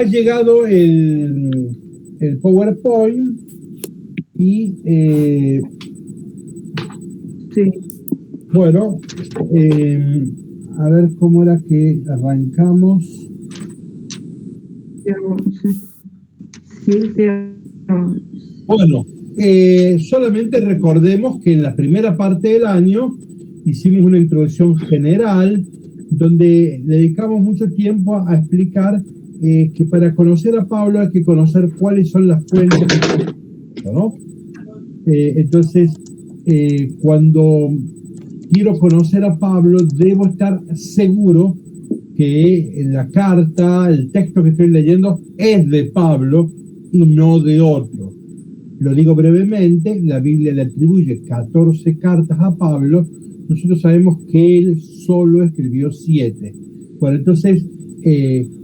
ha llegado el PowerPoint y Sí, bueno, a ver cómo era que arrancamos. sí, sí, Bueno, solamente recordemos que en la primera parte del año hicimos una introducción general donde dedicamos mucho tiempo a explicar que para conocer a Pablo hay que conocer cuáles son las fuentes, ¿no? Entonces, cuando quiero conocer a Pablo, debo estar seguro que la carta, el texto que estoy leyendo es de Pablo y no de otro. Lo digo brevemente, la Biblia le atribuye 14 cartas a Pablo, nosotros sabemos que él solo escribió 7. Bueno, entonces,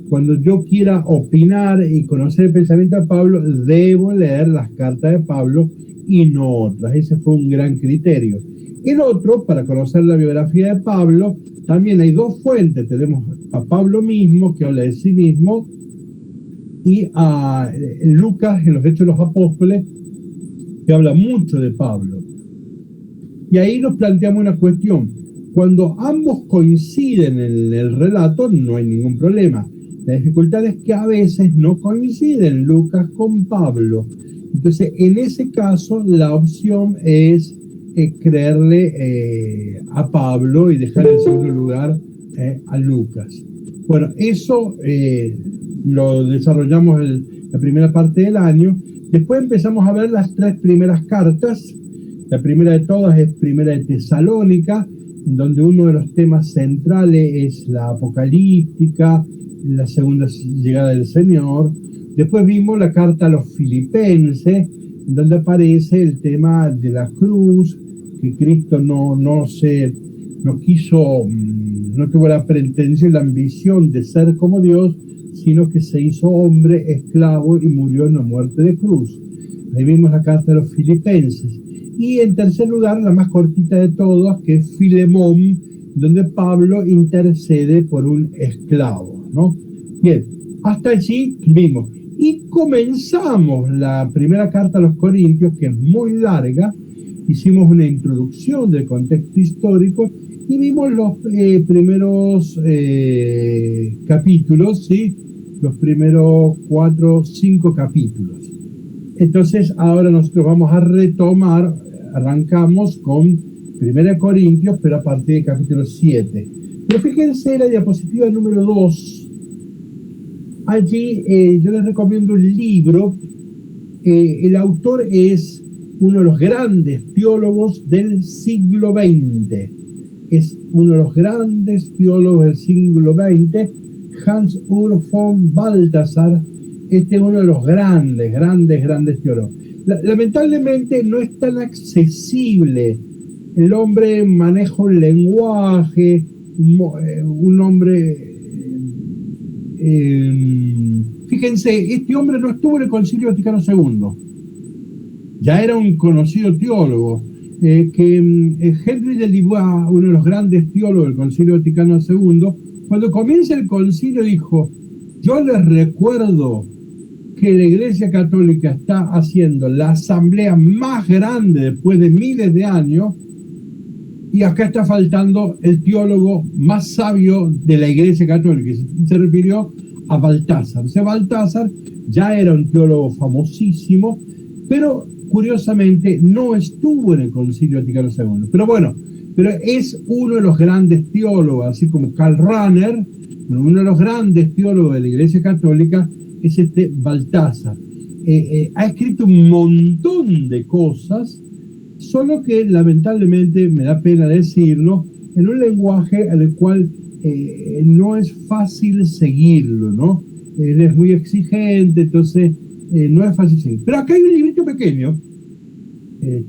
cuando yo quiera opinar y conocer el pensamiento de Pablo, debo leer las cartas de Pablo y no otras. Ese fue un gran criterio. El otro, para conocer la biografía de Pablo, también hay dos fuentes. Tenemos a Pablo mismo, que habla de sí mismo, y a Lucas, en los Hechos de los Apóstoles, que habla mucho de Pablo. Y ahí nos planteamos una cuestión. Cuando ambos coinciden en el relato, no hay ningún problema. La dificultad es que a veces no coinciden Lucas con Pablo. Entonces, en ese caso, la opción es creerle a Pablo y dejar en segundo lugar a Lucas. Bueno, eso lo desarrollamos en la primera parte del año. Después empezamos a ver las tres primeras cartas. La primera de todas es Primera de Tesalónica, en donde uno de los temas centrales es la apocalíptica, la segunda llegada del Señor. Después vimos la carta a los Filipenses, en donde aparece el tema de la cruz, que Cristo no quiso, no tuvo la pretensión y la ambición de ser como Dios, sino que se hizo hombre, esclavo y murió en la muerte de cruz. Ahí vimos la carta de los Filipenses. Y en tercer lugar, la más cortita de todas, que es Filemón, donde Pablo intercede por un esclavo, ¿no? Bien, hasta allí vimos. Y comenzamos la primera carta a los Corintios, que es muy larga. Hicimos una introducción del contexto histórico y vimos los primeros capítulos, ¿sí? Los primeros 4 o 5 capítulos. Entonces, ahora nosotros vamos a retomar, arrancamos con 1 Corintios, pero a partir del capítulo 7. Pero fíjense la diapositiva número 2. Allí yo les recomiendo un libro. El autor es uno de los grandes teólogos del siglo XX. Es uno de los grandes teólogos del siglo XX, Hans-Urs von Balthasar. Este es uno de los grandes teólogos. Lamentablemente no es tan accesible. El hombre maneja un lenguaje, un hombre... fíjense, este hombre no estuvo en el Concilio Vaticano II. Ya era un conocido teólogo. Henry de Libois, uno de los grandes teólogos del Concilio Vaticano II, cuando comienza el concilio dijo: yo les recuerdo que la Iglesia Católica está haciendo la asamblea más grande después de miles de años, y acá está faltando el teólogo más sabio de la Iglesia Católica. Se refirió a Baltasar. O sea, Baltasar ya era un teólogo famosísimo, pero curiosamente no estuvo en el Concilio Vaticano II. Pero bueno, pero es uno de los grandes teólogos, así como Karl Rahner, uno de los grandes teólogos de la Iglesia Católica es este Baltasar. Ha escrito un montón de cosas, solo que lamentablemente, me da pena decirlo, en un lenguaje al cual no es fácil seguirlo, ¿no? Él es muy exigente, entonces no es fácil seguir. Pero acá hay un librito pequeño,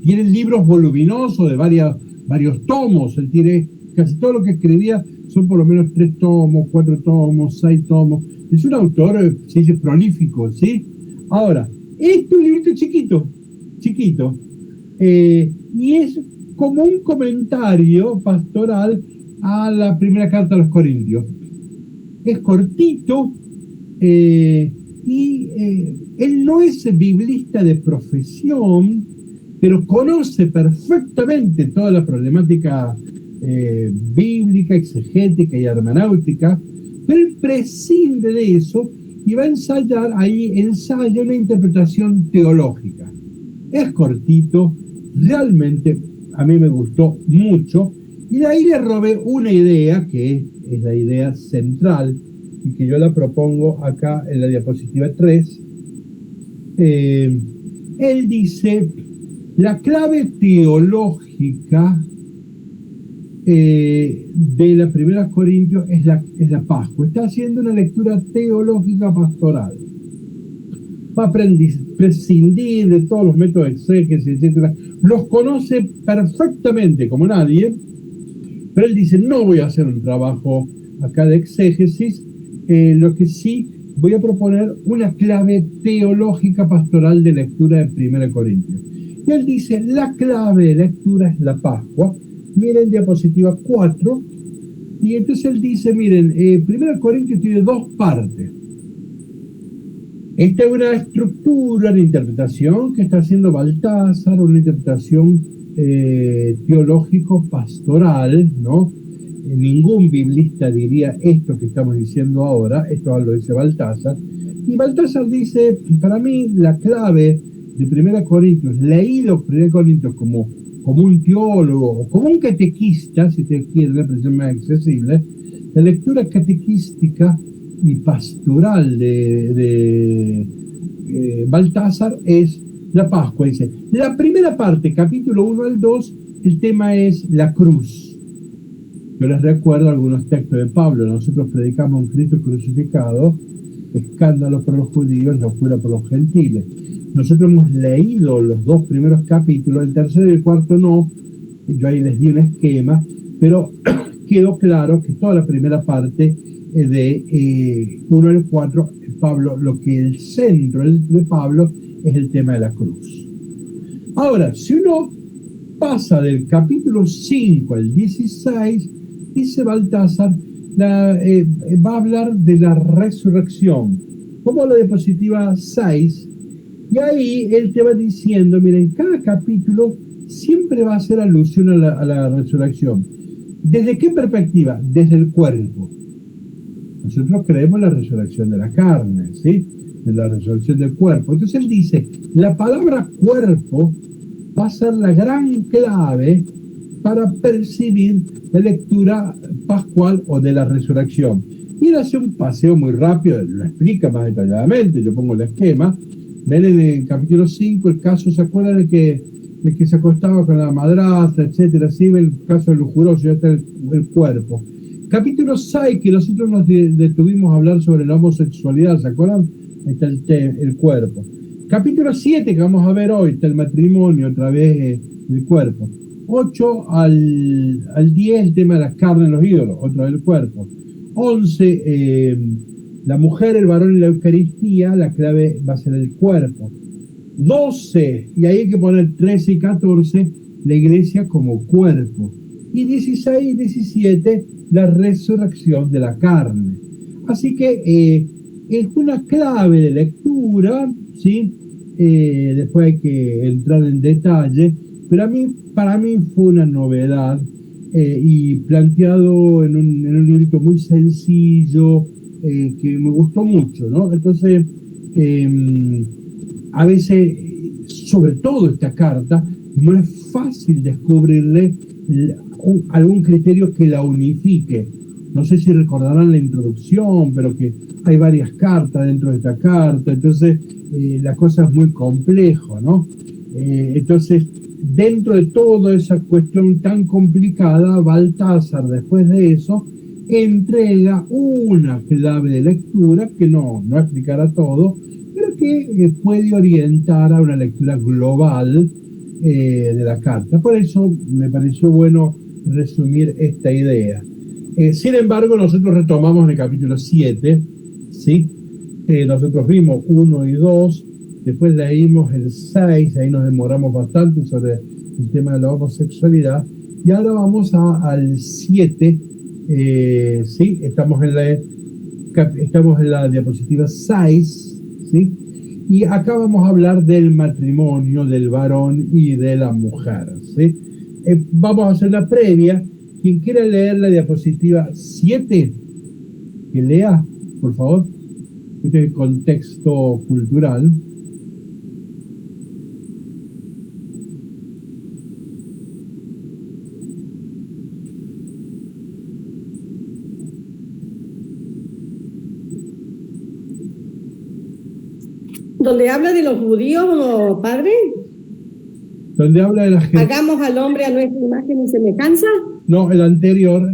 tiene libros voluminosos de varios tomos, él tiene casi todo lo que escribía, son por lo menos 3 tomos, 4 tomos, 6 tomos. Es un autor, se dice, prolífico, ¿sí? Ahora, este es un librito chiquito, y es como un comentario pastoral a la primera carta a los Corintios. Es cortito, él no es biblista de profesión, pero conoce perfectamente toda la problemática bíblica, exegética y hermenéutica, pero él prescinde de eso y va a ensaya una interpretación teológica. Es cortito, realmente a mí me gustó mucho, y de ahí le robé una idea que es la idea central y que yo la propongo acá en la diapositiva 3. Él dice, la clave teológica de la Primera Corintios es la Pascua. Está haciendo una lectura teológica pastoral. Va a prescindir de todos los métodos exégesis, etc. Los conoce perfectamente como nadie, pero él dice, no voy a hacer un trabajo acá de exégesis, lo que sí voy a proponer una clave teológica pastoral de lectura de 1 Corintios. Y él dice, la clave de lectura es la Pascua. Miren diapositiva 4, y entonces él dice, miren, 1 Corintios tiene dos partes. Esta es una estructura de interpretación que está haciendo Baltasar, una interpretación teológico-pastoral, ¿no? Ningún biblista diría esto que estamos diciendo ahora, esto lo dice Baltasar. Y Baltasar dice, para mí la clave de 1 Corintios, leído 1 Corintios como un teólogo o como un catequista, si te quiere la expresión más accesible, la lectura catequística y pastoral de Baltasar es la Pascua. Dice, la primera parte, capítulo 1 al 2, el tema es la cruz. Yo les recuerdo algunos textos de Pablo. Nosotros predicamos un Cristo crucificado, escándalo para los judíos, locura para los gentiles. Nosotros hemos leído los dos primeros capítulos, el tercero y el cuarto no, yo ahí les di un esquema, pero quedó claro que toda la primera parte de 1 al 4, Pablo, lo que el centro de Pablo es el tema de la cruz. Ahora, si uno pasa del capítulo 5 al 16, dice Baltasar, va a hablar de la resurrección, como la diapositiva 6, y ahí él te va diciendo, miren, cada capítulo siempre va a hacer alusión a la resurrección. ¿Desde qué perspectiva? Desde el cuerpo. Nosotros creemos en la resurrección de la carne, ¿sí? En la resurrección del cuerpo. Entonces él dice, la palabra cuerpo va a ser la gran clave para percibir la lectura pascual o de la resurrección. Y él hace un paseo muy rápido, lo explica más detalladamente, yo pongo el esquema. Ven en el capítulo 5 el caso, ¿se acuerdan de que se acostaba con la madrastra, etcétera? Sí, el caso lujuroso, ya está el cuerpo. Capítulo 6, que nosotros nos detuvimos a hablar sobre la homosexualidad, ¿se acuerdan? Ahí está el cuerpo. Capítulo 7, que vamos a ver hoy, está el matrimonio, otra vez el cuerpo. 8 al 10, el tema de las carnes en los ídolos, otra vez el cuerpo. 11, la mujer, el varón y la Eucaristía, la clave va a ser el cuerpo. 12, y ahí hay que poner 13 y 14, la iglesia como cuerpo. Y 16 y 17, la resurrección de la carne. Así que es una clave de lectura, ¿sí? Después hay que entrar en detalle, pero para mí fue una novedad y planteado en un librito muy sencillo, que me gustó mucho, ¿no? Entonces, a veces, sobre todo esta carta, no es fácil descubrirle algún criterio que la unifique. No sé si recordarán la introducción, pero que hay varias cartas dentro de esta carta, entonces la cosa es muy compleja, ¿no? Entonces, dentro de toda esa cuestión tan complicada, Baltasar, después de eso, entrega una clave de lectura que no explicará todo, pero que puede orientar a una lectura global de la carta. Por eso me pareció bueno resumir esta idea. Sin embargo, nosotros retomamos en el capítulo 7, ¿sí? Nosotros vimos 1 y 2, después leímos el 6, ahí nos demoramos bastante sobre el tema de la homosexualidad, y ahora vamos al 7, ¿sí? Estamos en la diapositiva 6, ¿sí? Y acá vamos a hablar del matrimonio, del varón y de la mujer, ¿sí? Vamos a hacer la previa. Quien quiera leer la diapositiva 7, que lea, por favor. Este es el contexto cultural. Donde habla de los judíos, padre. Donde habla de la gente. Hagamos al hombre a nuestra imagen y semejanza. No, el anterior.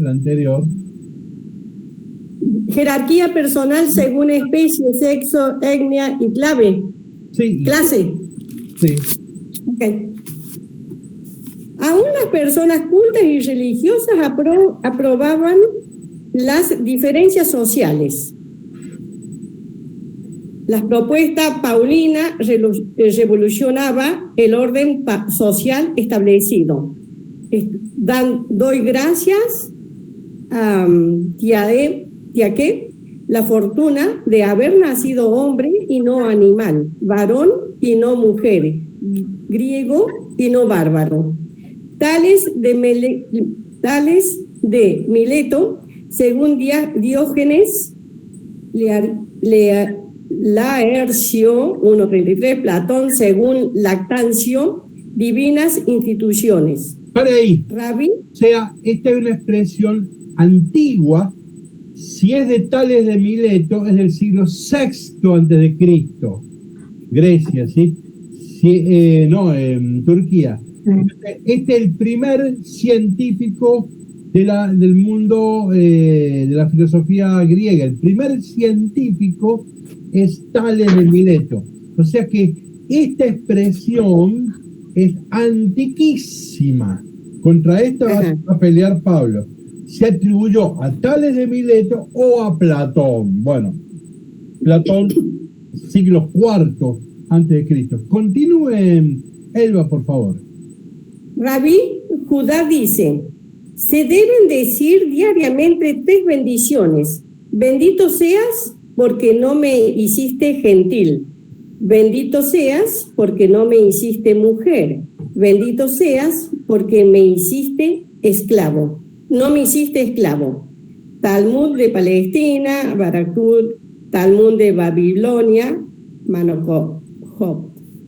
Jerarquía personal según especie, sexo, etnia y clase. Sí. Okay. Aún las personas cultas y religiosas aprobaban las diferencias sociales. La propuesta paulina revolucionaba el orden social establecido. Doy gracias a Tiaque la fortuna de haber nacido hombre y no animal, varón y no mujer, griego y no bárbaro. Tales de Mileto, según Diógenes, Laercio 1.33, Platón, según Lactancio, divinas instituciones. Para ahí. Rabí. O sea, esta es una expresión antigua. Si es de Tales de Mileto, es del siglo VI antes de Cristo. Grecia, ¿sí? Turquía. Este es el primer científico del mundo de la filosofía griega. El primer científico es Tales de Mileto. O sea que esta expresión es antiquísima. Contra esta va a pelear Pablo. Se atribuyó a Tales de Mileto o a Platón. Bueno, Platón, siglo IV antes de Cristo. Continúe, Elba, por favor. Rabí Judá dice: se deben decir diariamente 3 bendiciones. Bendito seas porque no me hiciste gentil. Bendito seas porque no me hiciste mujer. Bendito seas porque me hiciste esclavo. No me hiciste esclavo. Talmud de Palestina, Barakud, Talmud de Babilonia, Manojob.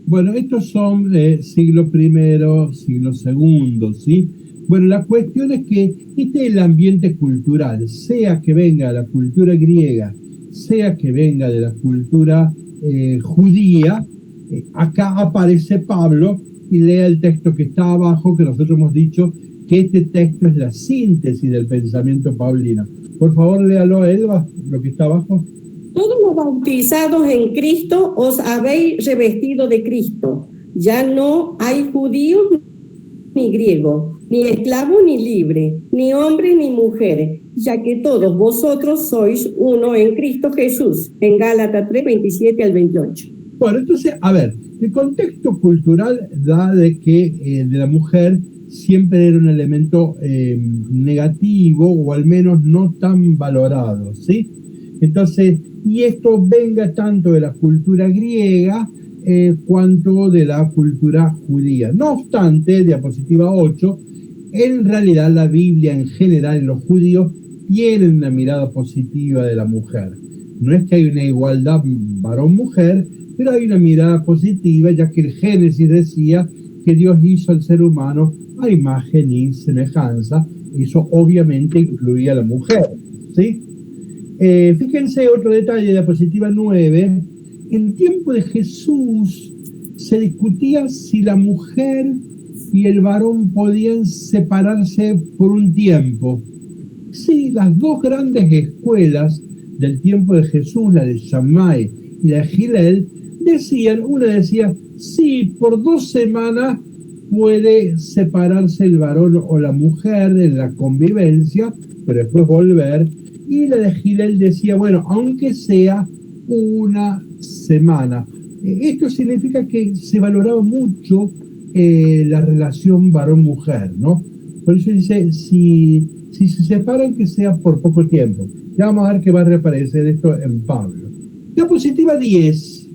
Bueno, estos son siglo I, siglo II, ¿sí? Bueno, la cuestión es que este es el ambiente cultural, sea que venga de la cultura griega, sea que venga de la cultura judía, acá aparece Pablo y lea el texto que está abajo, que nosotros hemos dicho que este texto es la síntesis del pensamiento paulino. Por favor, léalo, Elba, lo que está abajo. Todos los bautizados en Cristo os habéis revestido de Cristo. Ya no hay judío ni griego, ni esclavo ni libre, ni hombre ni mujer, ya que todos vosotros sois uno en Cristo Jesús. En Gálatas 3, 27 al 28. Bueno, entonces, a ver, el contexto cultural da de que de la mujer siempre era un elemento negativo o al menos no tan valorado, ¿sí? Entonces, y esto venga tanto de la cultura griega cuanto de la cultura judía. No obstante, diapositiva 8, en realidad la Biblia en general, los judíos tienen una mirada positiva de la mujer. No es que hay una igualdad varón-mujer, pero hay una mirada positiva, ya que el Génesis decía que Dios hizo al ser humano a imagen y semejanza. Eso obviamente incluía a la mujer, ¿sí? Fíjense otro detalle, diapositiva 9. En tiempo de Jesús se discutía si la mujer y el varón podían separarse por un tiempo. Sí, las dos grandes escuelas del tiempo de Jesús, la de Shammai y la de Hillel, una decía, sí, por 2 semanas puede separarse el varón o la mujer en la convivencia, pero después volver. Y la de Hillel decía, bueno, aunque sea 1 semana. Esto significa que se valoraba mucho la relación varón-mujer, ¿no? Por eso dice, si se separan, que sea por poco tiempo. Ya vamos a ver que va a reaparecer esto en Pablo. Diapositiva 10.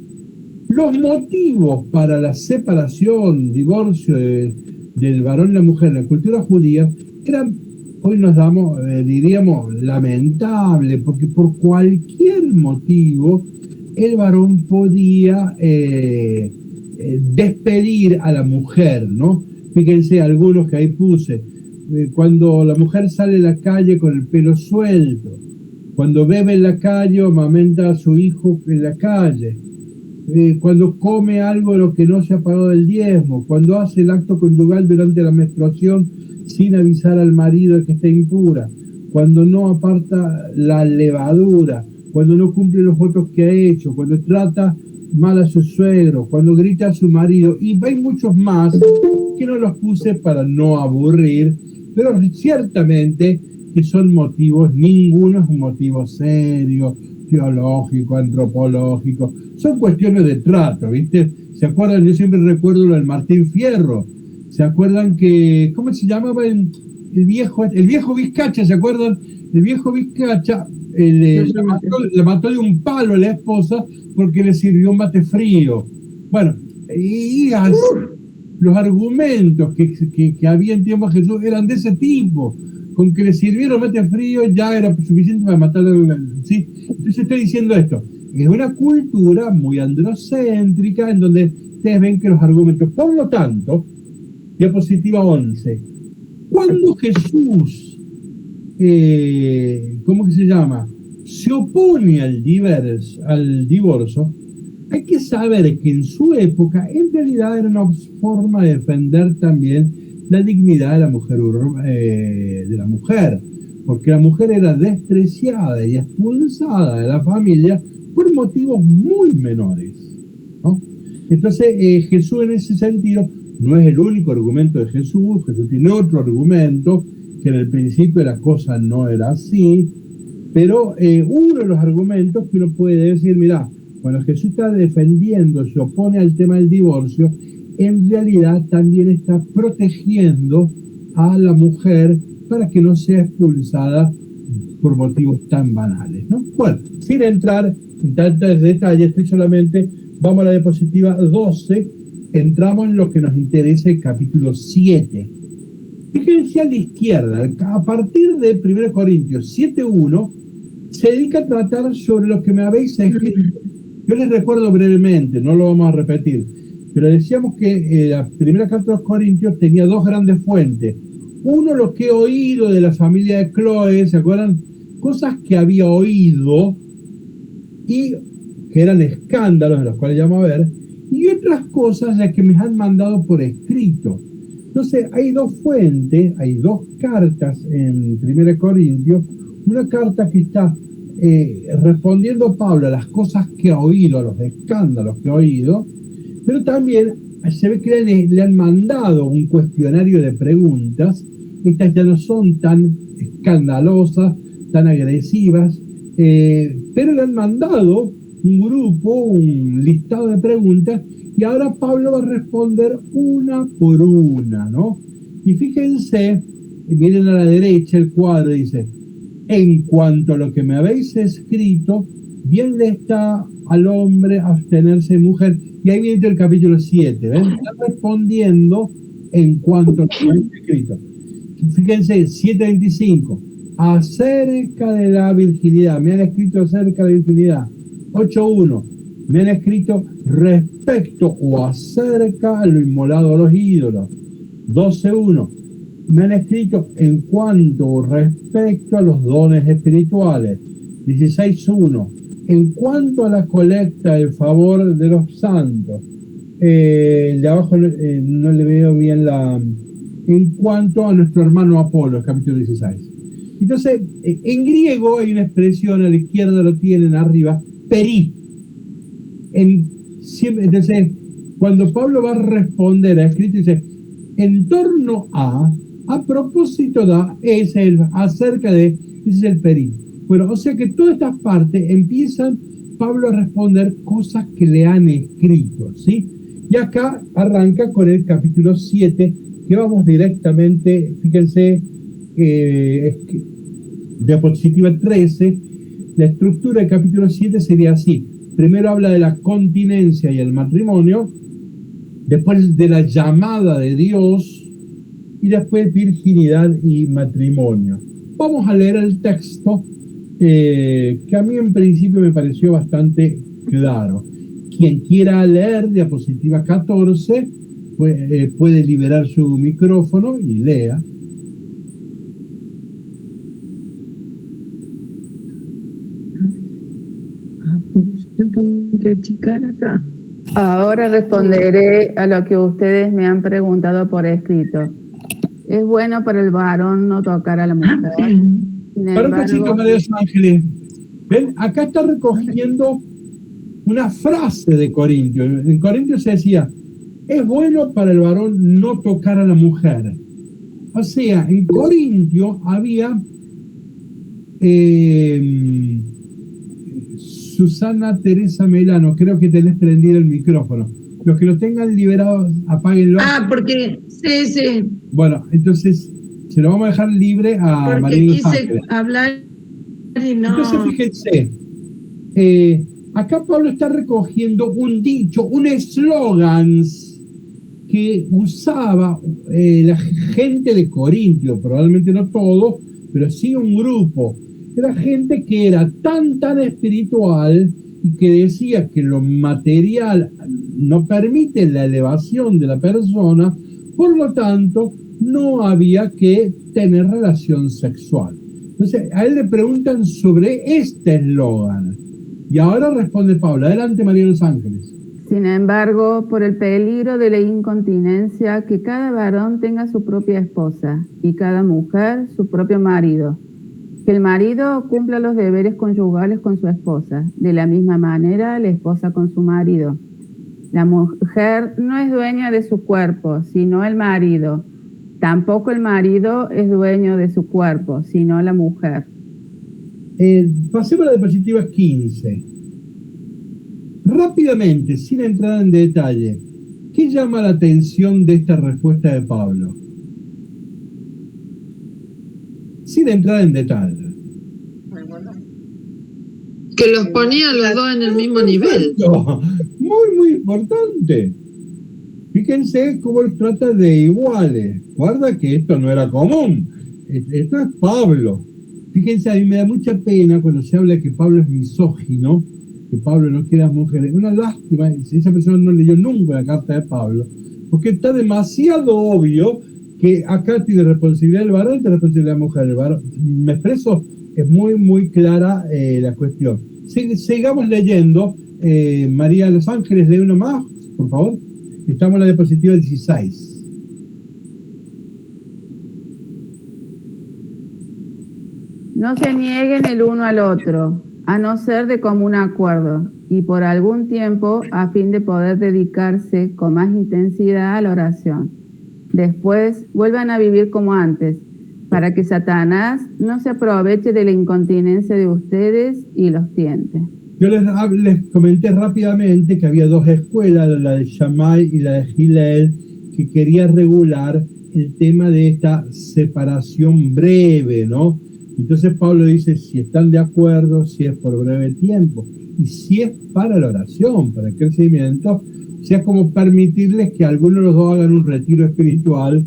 Los motivos para la separación, divorcio del varón y la mujer en la cultura judía eran, hoy nos damos, diríamos, lamentable, porque por cualquier motivo el varón podía despedir a la mujer, ¿no? Fíjense algunos que ahí puse. Cuando la mujer sale a la calle con el pelo suelto, cuando bebe en la calle o amamenta a su hijo en la calle, cuando come algo de lo que no se ha pagado del diezmo, cuando hace el acto conyugal durante la menstruación sin avisar al marido de que está impura, cuando no aparta la levadura, cuando no cumple los votos que ha hecho, cuando trata mal a su suegro, cuando grita a su marido, y hay muchos más que no los puse para no aburrir, pero ciertamente que son motivos, ninguno es un motivo serio, teológico, antropológico, son cuestiones de trato, ¿viste? ¿Se acuerdan? Yo siempre recuerdo lo del Martín Fierro. ¿Se acuerdan que, cómo se llamaba el viejo Vizcacha? ¿Se acuerdan? El viejo Vizcacha le mató de un palo a la esposa porque le sirvió un mate frío. Bueno, y así, los argumentos que había en tiempo de Jesús eran de ese tipo. Con que le sirvieron mate frío ya era suficiente para matarlo, ¿sí? Entonces estoy diciendo esto. Es una cultura muy androcéntrica en donde ustedes ven que los argumentos, por lo tanto, diapositiva 11, cuando Jesús, ¿cómo que se llama? Se opone al divorcio, hay que saber que en su época en realidad era una forma de defender también la dignidad de la mujer, porque la mujer era despreciada y expulsada de la familia por motivos muy menores, ¿no? Entonces Jesús en ese sentido no es el único argumento de Jesús. Jesús tiene otro argumento, que en el principio la cosa no era así, pero uno de los argumentos que uno puede decir, mira, cuando Jesús está defendiendo, se opone al tema del divorcio, en realidad también está protegiendo a la mujer para que no sea expulsada por motivos tan banales, ¿no? Bueno, sin entrar en tantos detalles, estoy solamente, vamos a la diapositiva 12, entramos en lo que nos interesa, el capítulo 7. Fíjense a la izquierda, a partir de 1 Corintios 7:1, se dedica a tratar sobre lo que me habéis escrito. Yo les recuerdo brevemente, no lo vamos a repetir, pero decíamos que la primera carta de los Corintios tenía dos grandes fuentes. Uno, lo que he oído de la familia de Chloe, ¿se acuerdan? Cosas que había oído y que eran escándalos, de los cuales ya vamos a ver, y otras cosas las que me han mandado por escrito. Entonces, hay dos fuentes, hay dos cartas en 1 Corintios, una carta que está respondiendo Pablo a las cosas que ha oído, a los escándalos que ha oído, pero también se ve que le han mandado un cuestionario de preguntas. Estas ya no son tan escandalosas, tan agresivas, pero le han mandado un grupo, un listado de preguntas, y ahora Pablo va a responder una por una, ¿no? Y fíjense, miren a la derecha el cuadro, dice: en cuanto a lo que me habéis escrito, bien le está al hombre abstenerse de mujer. Y ahí viene el capítulo 7, ¿ven? Está respondiendo en cuanto a lo que me habéis escrito. Fíjense, 7:25, acerca de la virginidad, me han escrito acerca de la virginidad. 8:1, me han escrito respecto o acerca a lo inmolado a los ídolos. 12:1, me han escrito en cuanto respecto a los dones espirituales. 16:1, en cuanto a la colecta en favor de los santos. De abajo no le veo bien en cuanto a nuestro hermano Apolo, capítulo 16. Entonces, en griego hay una expresión, a la izquierda lo tienen, arriba, peri. Entonces, cuando Pablo va a responder a escrito, dice, en torno a propósito es el acerca de, ese es el peri. Bueno, o sea que todas estas partes empiezan Pablo a responder cosas que le han escrito, ¿sí? Y acá arranca con el capítulo 7, que vamos directamente, fíjense, diapositiva 13, la estructura del capítulo 7 sería así. Primero habla de la continencia y el matrimonio, después de la llamada de Dios y después virginidad y matrimonio. Vamos a leer el texto que a mí en principio me pareció bastante claro. Quien quiera leer diapositiva 14 puede liberar su micrófono y lea. Ahora responderé a lo que ustedes me han preguntado por escrito. ¿Es bueno para el varón no tocar a la mujer? Para un cachito, María de los Ángeles. ¿Ven? Acá está recogiendo una frase de Corintios. En Corintios se decía, es bueno para el varón no tocar a la mujer. O sea, en Corintios había Susana Teresa Melano, creo que tenés prendido el micrófono. Los que lo tengan liberado, apáguenlo. Porque, sí. Bueno, entonces se lo vamos a dejar libre a Porque María quise Ángeles. hablar y no. Entonces fíjense, acá Pablo está recogiendo un dicho, un eslogan que usaba la gente de Corintio, probablemente no todos, pero sí un grupo. Era gente que era tan espiritual y que decía que lo material no permite la elevación de la persona, por lo tanto no había que tener relación sexual. Entonces a él le preguntan sobre este eslogan y ahora responde Pablo. Adelante, María de los Ángeles. Sin embargo, por el peligro de la incontinencia, que cada varón tenga su propia esposa y cada mujer su propio marido. Que el marido cumpla los deberes conyugales con su esposa, de la misma manera la esposa con su marido. La mujer no es dueña de su cuerpo, sino el marido. Tampoco el marido es dueño de su cuerpo, sino la mujer. Pasemos a la diapositiva 15. Rápidamente, sin entrar en detalle, ¿qué llama la atención de esta respuesta de Pablo? Sin entrar en detalle. Que los ponía los dos en el mismo nivel. Muy importante. Fíjense cómo él trata de iguales. Guarda que esto no era común. Esto es Pablo. Fíjense, a mí me da mucha pena cuando se habla que Pablo es misógino, que Pablo no quiere a las mujeres. Una lástima, si esa persona no leyó nunca la carta de Pablo, porque está demasiado obvio que acá tiene responsabilidad el varón y tiene responsabilidad la mujer. El varón, me expreso, es muy clara la cuestión. Sigamos leyendo. María de los Ángeles, lee uno más, por favor. Estamos en la diapositiva 16. No se nieguen el uno al otro, a no ser de común acuerdo, y por algún tiempo a fin de poder dedicarse con más intensidad a la oración. Después vuelvan a vivir como antes, para que Satanás no se aproveche de la incontinencia de ustedes y los tiente. Yo les comenté rápidamente que había dos escuelas, la de Shammai y la de Hillel, que quería regular el tema de esta separación breve, ¿no? Entonces Pablo dice, si están de acuerdo, si es por breve tiempo, y si es para la oración, para el crecimiento, o sea, como permitirles que algunos de los dos hagan un retiro espiritual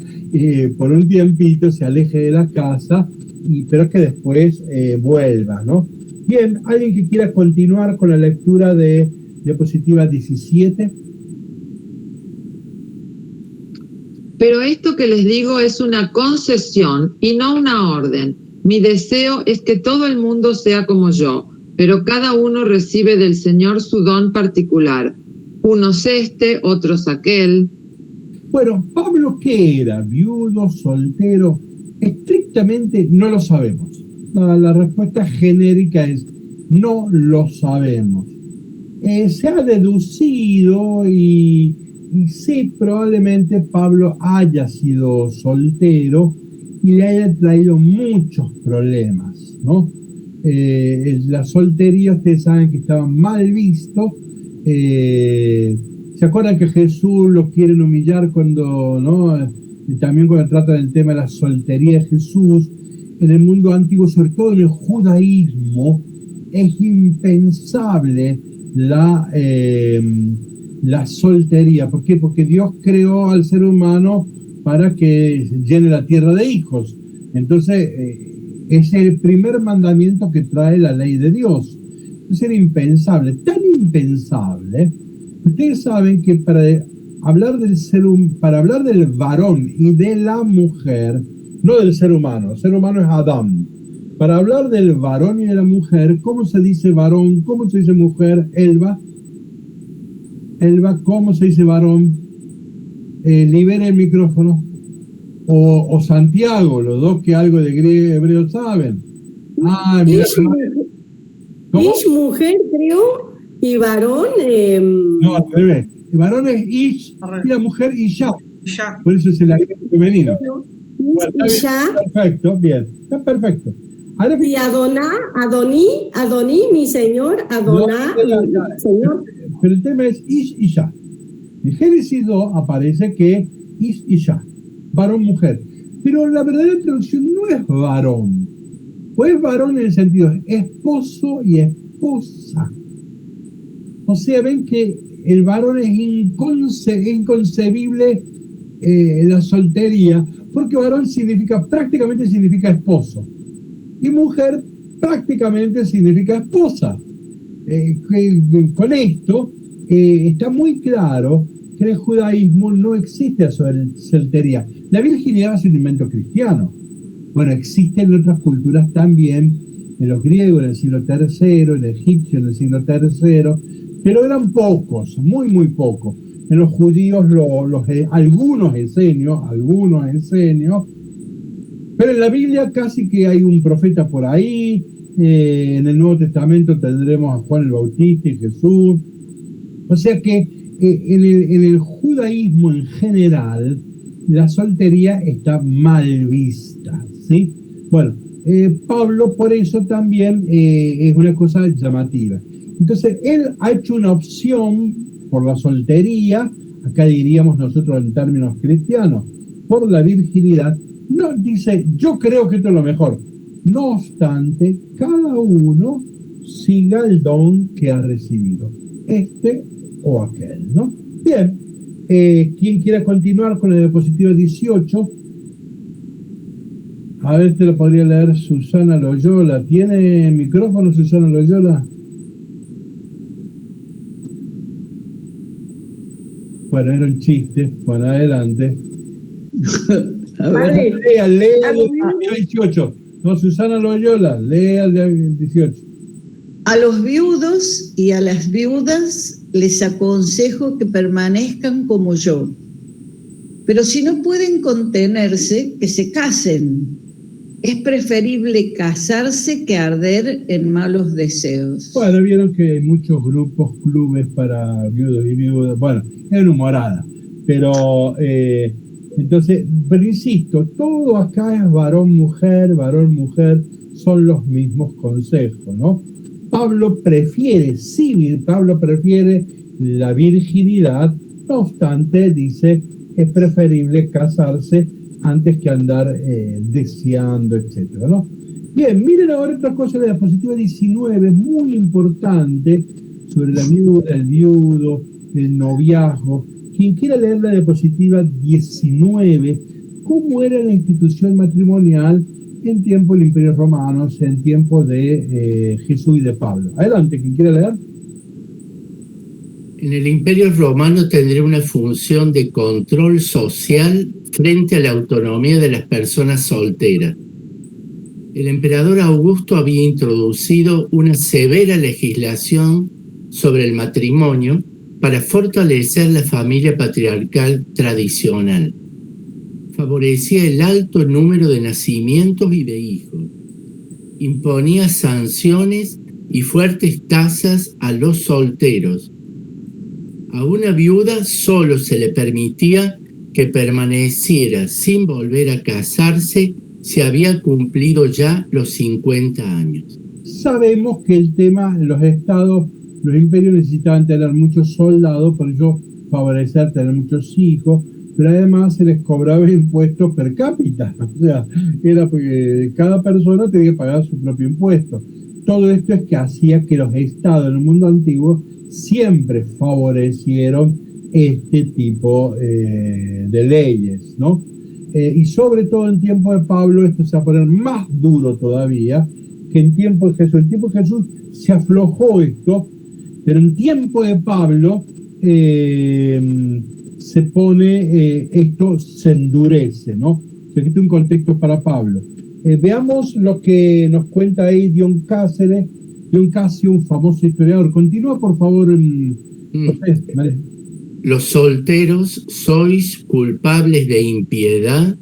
por un tiempito, se aleje de la casa, pero que después vuelva, ¿no? Bien, ¿alguien que quiera continuar con la lectura de diapositiva 17? Pero esto que les digo es una concesión y no una orden. Mi deseo es que todo el mundo sea como yo, pero cada uno recibe del Señor su don particular. Unos este, otros aquel. Bueno, Pablo, ¿qué era? ¿Viudo, soltero? Estrictamente no lo sabemos. La respuesta genérica es no lo sabemos. Se ha deducido y sí, probablemente Pablo haya sido soltero y le haya traído muchos problemas, ¿no? La soltería, ustedes saben que estaba mal visto. ¿Se acuerdan que Jesús lo quieren humillar cuando, ¿no? Y también cuando tratan el tema de la soltería de Jesús? En el mundo antiguo, sobre todo en el judaísmo, es impensable la soltería. ¿Por qué? Porque Dios creó al ser humano para que llene la tierra de hijos. Entonces, es el primer mandamiento que trae la ley de Dios. Entonces era impensable, tan impensable. Ustedes saben que para hablar del varón y de la mujer, no del ser humano, el ser humano es Adán. Para hablar del varón y de la mujer, ¿cómo se dice varón? ¿Cómo se dice mujer? Elba, ¿cómo se dice varón? Libere el micrófono. O Santiago, los dos que algo de griego hebreo saben. Mira, Ish, mujer, creo, y varón. No, al revés. El varón es Ish y la mujer Isha. Por eso es el agregado femenino. Bueno, Isha. Perfecto, bien. Está perfecto. Ahora, Y Adoní, mi señor, Adoná, mi señor. pero el tema es Ish y Ya. En Génesis 2 aparece que Ish y Ya, varón, mujer. Pero la verdadera traducción no es varón. O es varón en el sentido de esposo y esposa. O sea, ven que el varón es inconcebible la soltería, porque varón prácticamente significa esposo. Y mujer prácticamente significa esposa. Con esto está muy claro que en el judaísmo no existe la soltería. La virginidad es un invento cristiano. Bueno, existe en otras culturas también, en los griegos en el siglo III, en el egipcio en el siglo III, pero eran pocos, muy, muy pocos. En los judíos algunos esenios, pero en la Biblia casi que hay un profeta por ahí. En el Nuevo Testamento tendremos a Juan el Bautista y Jesús. O sea que en el judaísmo en general, la soltería está mal vista, ¿sí? Bueno, Pablo por eso también es una cosa llamativa. Entonces, él ha hecho una opción por la soltería, acá diríamos nosotros en términos cristianos, por la virginidad. No, dice, yo creo que esto es lo mejor. No obstante, cada uno siga el don que ha recibido, este o aquel, ¿no? Bien, quien quiera continuar con el diapositiva 18, a ver, te lo podría leer Susana Loyola. ¿Tiene micrófono Susana Loyola? Bueno, era un chiste, bueno, adelante. A ver. Lea el 18. No, Susana Loyola, lea el 18. A los viudos y a las viudas les aconsejo que permanezcan como yo. Pero si no pueden contenerse, que se casen. Es preferible casarse que arder en malos deseos. Bueno, vieron que hay muchos grupos, clubes para viudos y viudas. Bueno, es una humorada. Pero, entonces, pero insisto, todo acá es varón, mujer, son los mismos consejos, ¿no? Pablo prefiere la virginidad, no obstante, dice, es preferible casarse antes que andar deseando, etcétera, ¿no? Bien, miren ahora otra cosa de la diapositiva 19, muy importante, sobre la viuda, el viudo, el noviazgo. Quien quiera leer la diapositiva 19, cómo era la institución matrimonial en tiempos del Imperio Romano, en tiempos de Jesús y de Pablo. Adelante, quien quiera leer. En el Imperio Romano tendría una función de control social frente a la autonomía de las personas solteras. El emperador Augusto había introducido una severa legislación sobre el matrimonio para fortalecer la familia patriarcal tradicional. Favorecía el alto número de nacimientos y de hijos. Imponía sanciones y fuertes tasas a los solteros. A una viuda solo se le permitía que permaneciera sin volver a casarse si había cumplido ya los 50 años. Sabemos que el tema, los estados, los imperios necesitaban tener muchos soldados, por ello favorecer tener muchos hijos, pero además se les cobraba impuestos per cápita, o sea, era porque cada persona tenía que pagar su propio impuesto. Todo esto es que hacía que los estados en el mundo antiguo siempre favorecieron este tipo de leyes, ¿no? Y sobre todo en tiempo de Pablo esto se va a poner más duro todavía que en tiempo de Jesús. En tiempo de Jesús se aflojó esto, pero en tiempo de Pablo se pone, esto se endurece, ¿no? Este es un contexto para Pablo. Veamos lo que nos cuenta ahí Dion Cáceres, un famoso historiador. Continúa, por favor. María. Los solteros sois culpables de impiedad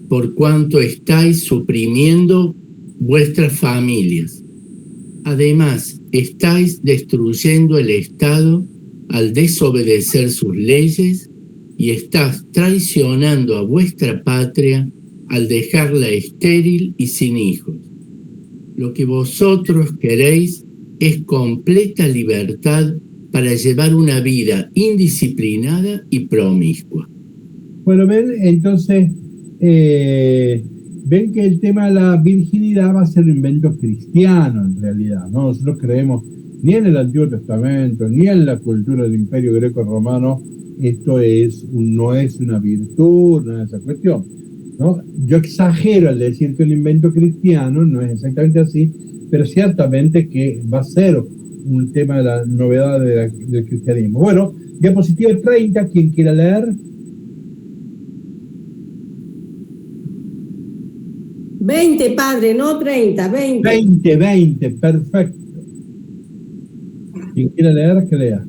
por cuanto estáis suprimiendo vuestras familias. Además, estáis destruyendo el Estado al desobedecer sus leyes y estás traicionando a vuestra patria al dejarla estéril y sin hijos. Lo que vosotros queréis es completa libertad para llevar una vida indisciplinada y promiscua. Bueno, ven, entonces, ven que el tema de la virginidad va a ser un invento cristiano en realidad, ¿no? Nosotros creemos ni en el Antiguo Testamento, ni en la cultura del Imperio Greco-Romano, esto no es una virtud, no es esa cuestión, ¿no? Yo exagero al decir que es un invento cristiano, no es exactamente así, pero ciertamente que va a ser un tema de la novedad del cristianismo. Bueno, diapositiva 30, quien quiera leer. 20, padre, no 30, 20. 20, perfecto. Quien quiera leer, que lea.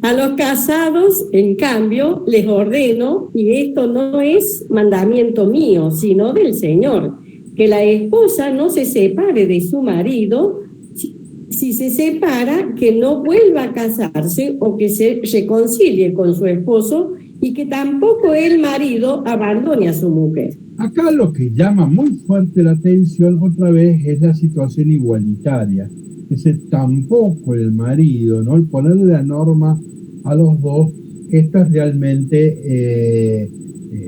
A los casados, en cambio, les ordeno, y esto no es mandamiento mío, sino del Señor, que la esposa no se separe de su marido. Si se separa, que no vuelva a casarse o que se reconcilie con su esposo, y que tampoco el marido abandone a su mujer. Acá lo que llama muy fuerte la atención otra vez es la situación igualitaria. Ese tampoco el marido, ¿no? El ponerle la norma a los dos, esto es realmente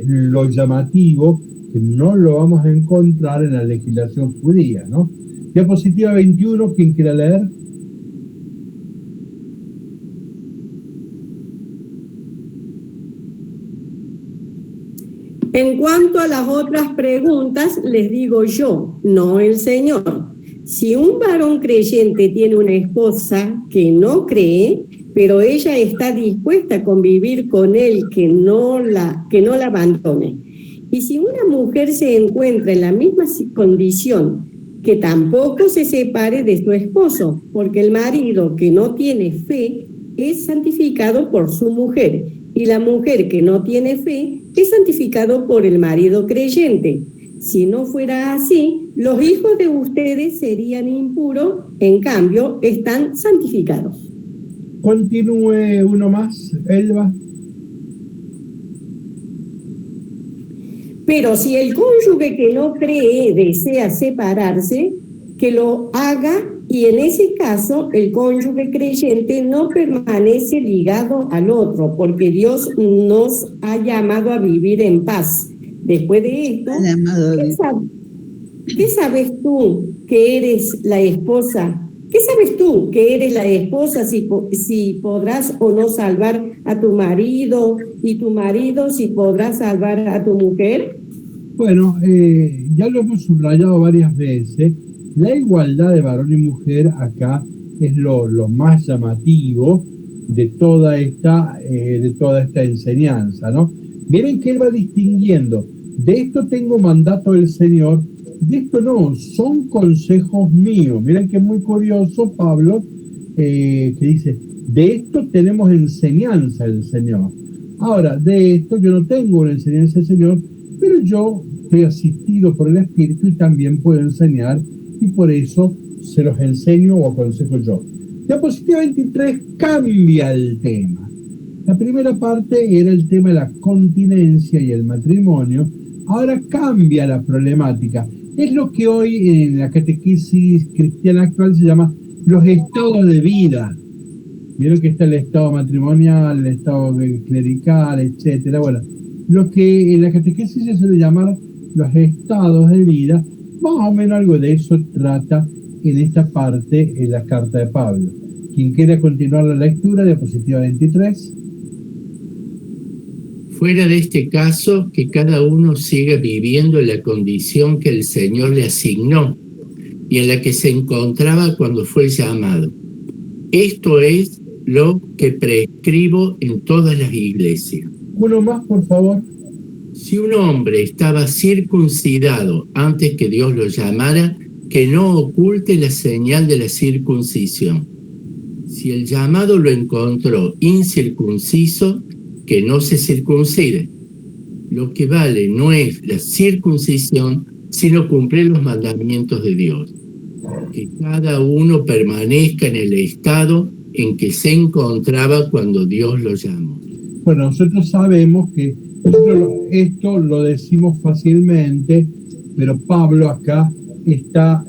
lo llamativo, que no lo vamos a encontrar en la legislación judía, ¿no? Diapositiva 21, quien quiera leer. En cuanto a las otras preguntas, les digo yo, no el Señor. Si un varón creyente tiene una esposa que no cree, pero ella está dispuesta a convivir con él, que no la abandone. Y si una mujer se encuentra en la misma condición, que tampoco se separe de su esposo, porque el marido que no tiene fe es santificado por su mujer, y la mujer que no tiene fe es santificado por el marido creyente. Si no fuera así, los hijos de ustedes serían impuros, en cambio, están santificados. Continúe uno más, Elba. Pero si el cónyuge que no cree desea separarse, que lo haga, y en ese caso el cónyuge creyente no permanece ligado al otro, porque Dios nos ha llamado a vivir en paz. Después de esto, ¿qué sabes tú que eres la esposa? ¿Qué sabes tú que eres la esposa si podrás o no salvar a tu marido, y tu marido si podrá salvar a tu mujer? Bueno, ya lo hemos subrayado varias veces. La igualdad de varón y mujer acá es lo más llamativo de toda esta enseñanza, ¿no? Miren que él va distinguiendo. De esto tengo mandato del Señor, de esto no, son consejos míos. Miren que es muy curioso Pablo, que dice, de esto tenemos enseñanza del Señor. Ahora, de esto yo no tengo una enseñanza del Señor, pero yo estoy asistido por el Espíritu y también puedo enseñar, y por eso se los enseño o aconsejo yo. Diapositiva 23 cambia el tema. La primera parte era el tema de la continencia y el matrimonio. Ahora cambia la problemática. Es lo que hoy en la catequesis cristiana actual se llama los estados de vida. Vieron que está el estado matrimonial, el estado clerical, etcétera. Bueno, lo que en la catequesis se suele llamar los estados de vida, más o menos algo de eso trata en esta parte en la carta de Pablo. Quien quiera continuar la lectura, diapositiva 23. Fuera de este caso, que cada uno siga viviendo en la condición que el Señor le asignó y en la que se encontraba cuando fue llamado. Esto es lo que prescribo en todas las iglesias. Uno más, por favor. Si un hombre estaba circuncidado antes que Dios lo llamara, que no oculte la señal de la circuncisión. Si el llamado lo encontró incircunciso, que no se circuncide. Lo que vale no es la circuncisión, sino cumplir los mandamientos de Dios. Que cada uno permanezca en el estado en que se encontraba cuando Dios lo llamó. Bueno, nosotros sabemos que esto lo decimos fácilmente, pero Pablo acá está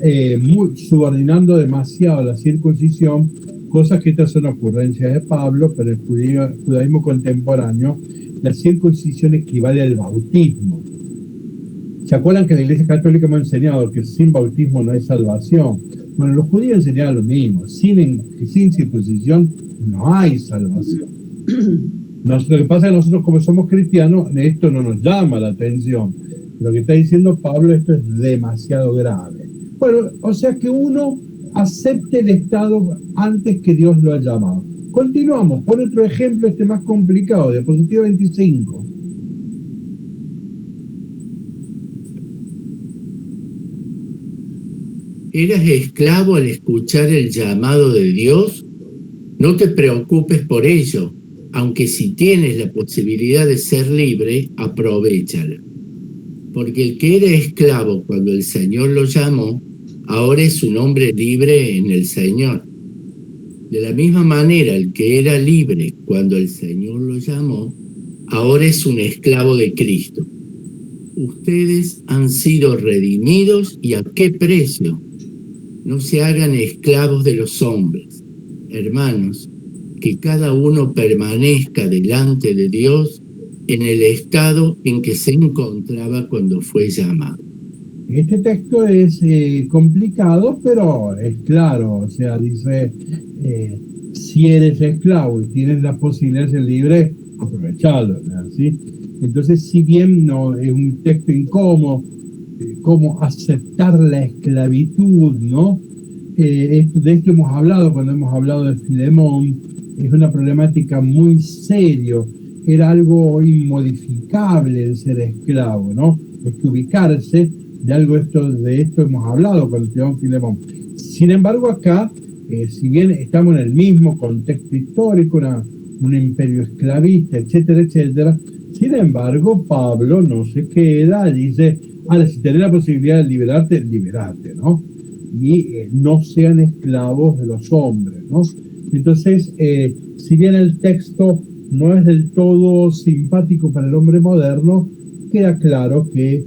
subordinando demasiado la circuncisión, cosas que estas son ocurrencias de Pablo, pero el judaísmo contemporáneo, la circuncisión equivale al bautismo. ¿Se acuerdan que la Iglesia Católica me ha enseñado que sin bautismo no hay salvación? Bueno, los judíos enseñaban lo mismo, sin circuncisión no hay salvación. Lo que pasa es que nosotros, como somos cristianos, esto no nos llama la atención. Lo que está diciendo Pablo, esto es demasiado grave. Bueno, o sea que uno acepte el estado antes que Dios lo ha llamado. Continuamos, pon otro ejemplo, más complicado, diapositiva 25. ¿Eras esclavo al escuchar el llamado de Dios? No te preocupes por ello, aunque si tienes la posibilidad de ser libre, aprovéchala. Porque el que era esclavo cuando el Señor lo llamó, ahora es un hombre libre en el Señor. De la misma manera, el que era libre cuando el Señor lo llamó, ahora es un esclavo de Cristo. Ustedes han sido redimidos, ¿y a qué precio? No se hagan esclavos de los hombres. Hermanos, que cada uno permanezca delante de Dios en el estado en que se encontraba cuando fue llamado. Este texto es complicado, pero es claro. O sea, dice, si eres esclavo y tienes la posibilidad de ser libre, aprovechalo, ¿sí? Entonces, si bien no es un texto incómodo, cómo aceptar la esclavitud, ¿no? De esto hemos hablado cuando hemos hablado de Filemón. Es una problemática muy seria. Era algo inmodificable el ser esclavo, ¿no? Es que ubicarse de algo de esto hemos hablado cuando estudiamos Filemón. Sin embargo, acá, si bien estamos en el mismo contexto histórico, un imperio esclavista, etcétera, etcétera, sin embargo, Pablo no se queda, dice, si tenés la posibilidad de liberarte, ¿no? Y no sean esclavos de los hombres, ¿no? Entonces, si bien el texto no es del todo simpático para el hombre moderno, queda claro que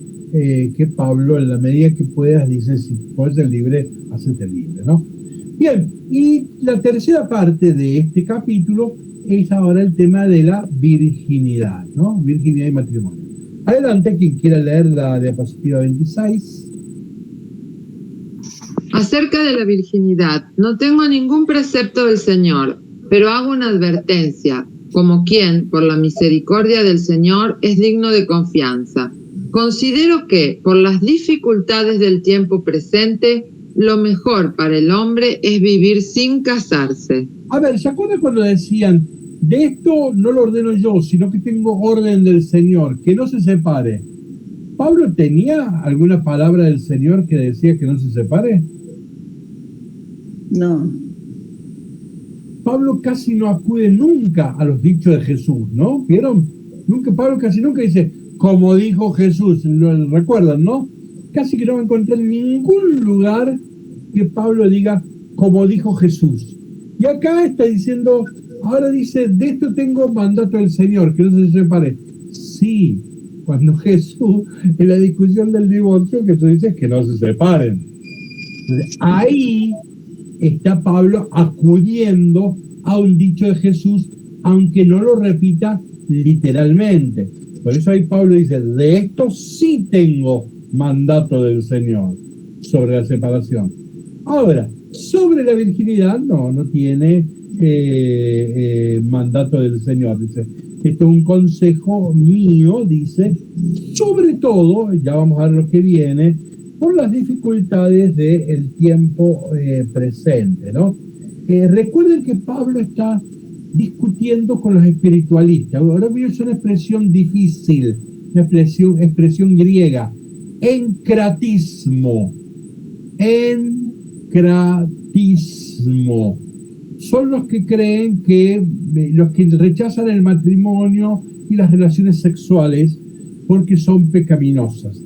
Pablo, en la medida que puedas, dice, si puedes ser libre, hacete libre, ¿no? Bien, y la tercera parte de este capítulo es ahora el tema de la virginidad, ¿no? Virginidad y matrimonio. Adelante, quien quiera leer la diapositiva 26. Acerca de la virginidad, no tengo ningún precepto del Señor, pero hago una advertencia, como quien, por la misericordia del Señor, es digno de confianza. Considero que, por las dificultades del tiempo presente, lo mejor para el hombre es vivir sin casarse. A ver, ¿se acuerdan cuando decían, de esto no lo ordeno yo, sino que tengo orden del Señor, que no se separe? ¿Pablo tenía alguna palabra del Señor que decía que no se separe? No. Pablo casi no acude nunca a los dichos de Jesús, ¿no? ¿Vieron? Pablo casi nunca dice, como dijo Jesús, lo recuerdan, ¿no? Casi que no va a encontrar en ningún lugar que Pablo diga, como dijo Jesús. Y acá está diciendo, ahora dice, de esto tengo mandato del Señor, que no se separe. Sí, cuando Jesús, en la discusión del divorcio, que tú dices que no se separen. Entonces, ahí está Pablo acudiendo a un dicho de Jesús, aunque no lo repita literalmente. Por eso ahí Pablo dice, de esto sí tengo mandato del Señor sobre la separación. Ahora, Sobre la virginidad, no tiene mandato del Señor. Dice, esto es un consejo mío, dice, sobre todo, ya vamos a ver lo que viene, por las dificultades del tiempo presente, ¿no? Recuerden que Pablo está discutiendo con los espiritualistas. Ahora voy a usar una expresión difícil, una expresión griega, encratismo. Encratismo. Son los que creen que, los que rechazan el matrimonio y las relaciones sexuales porque son pecaminosas.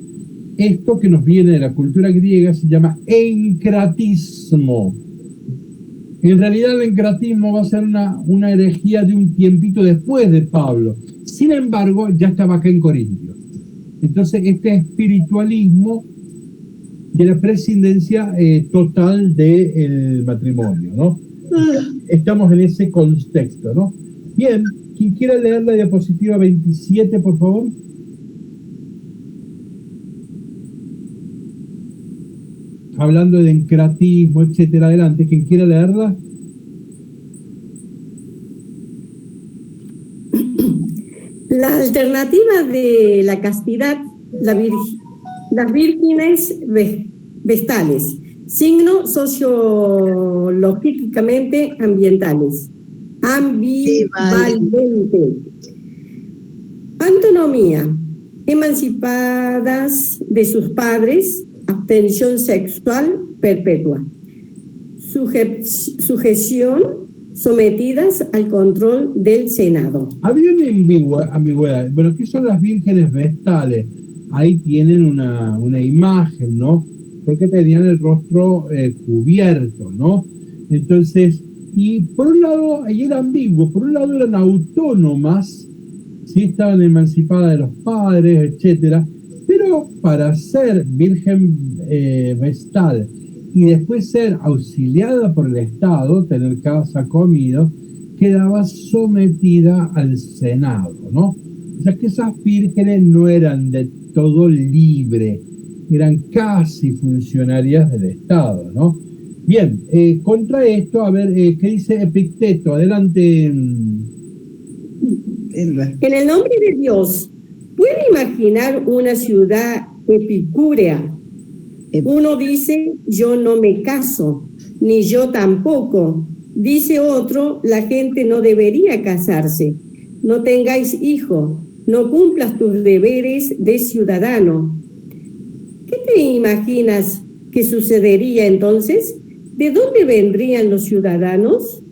Esto que nos viene de la cultura griega se llama encratismo. En realidad el encratismo va a ser una herejía de un tiempito después de Pablo. Sin embargo, ya estaba acá en Corintios. Entonces, este espiritualismo de la prescindencia total del matrimonio, ¿no? Estamos en ese contexto, ¿no? Bien, quien quiera leer la diapositiva 27, por favor. Hablando de encratismo, etcétera, adelante, quien quiera leerla. La alternativa de la castidad, las vírgenes vestales, signo sociológicamente ambientales, ambivalente. Antonomía, emancipadas de sus padres, abstención sexual perpetua, sujeción, sometidas al control del Senado. Había una ambigüedad. Bueno, ¿qué son las vírgenes vestales? Ahí tienen una imagen, ¿no? Porque tenían el rostro cubierto, ¿no? Entonces, y por un lado, ahí era ambiguo, por un lado eran autónomas, sí, estaban emancipadas de los padres, etcétera, pero para ser virgen vestal y después ser auxiliada por el Estado, tener casa, comida, quedaba sometida al Senado, ¿no? O sea que esas vírgenes no eran de todo libre, eran casi funcionarias del Estado, ¿no? Bien, contra esto, a ver, ¿qué dice Epicteto? Adelante. En el nombre de Dios, ¿puede imaginar una ciudad epicúrea? Uno dice, yo no me caso, ni yo tampoco. Dice otro, la gente no debería casarse. No tengáis hijo, no cumplas tus deberes de ciudadano. ¿Qué te imaginas que sucedería entonces? ¿De dónde vendrían los ciudadanos?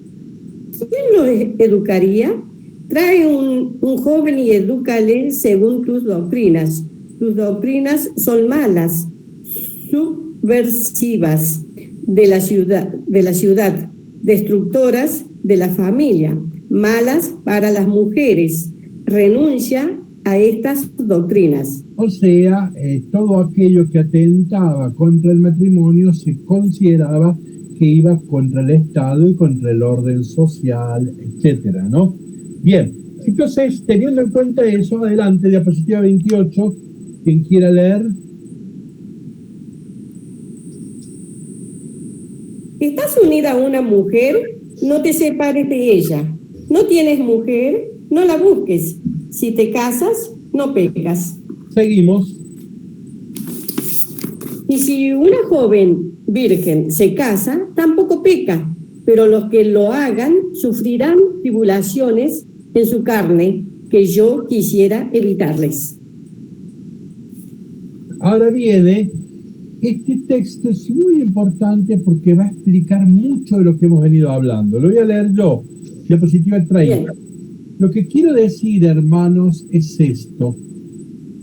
¿Quién los educaría? Trae un joven y edúcale según tus doctrinas. Tus doctrinas son malas, subversivas de la ciudad, destructoras de la familia, malas para las mujeres. Renuncia a estas doctrinas. O sea, todo aquello que atentaba contra el matrimonio se consideraba que iba contra el Estado y contra el orden social, etcétera, ¿no? Bien, entonces, teniendo en cuenta eso, adelante, diapositiva 28, quien quiera leer. ¿Estás unida a una mujer? No te separes de ella. ¿No tienes mujer? No la busques. Si te casas, no pecas. Seguimos. Y si una joven virgen se casa, tampoco peca, pero los que lo hagan sufrirán tribulaciones en su carne que yo quisiera evitarles. Ahora viene, este texto es muy importante porque va a explicar mucho de lo que hemos venido hablando. Lo voy a leer yo, diapositiva 30. Bien. Lo que quiero decir, hermanos, es esto.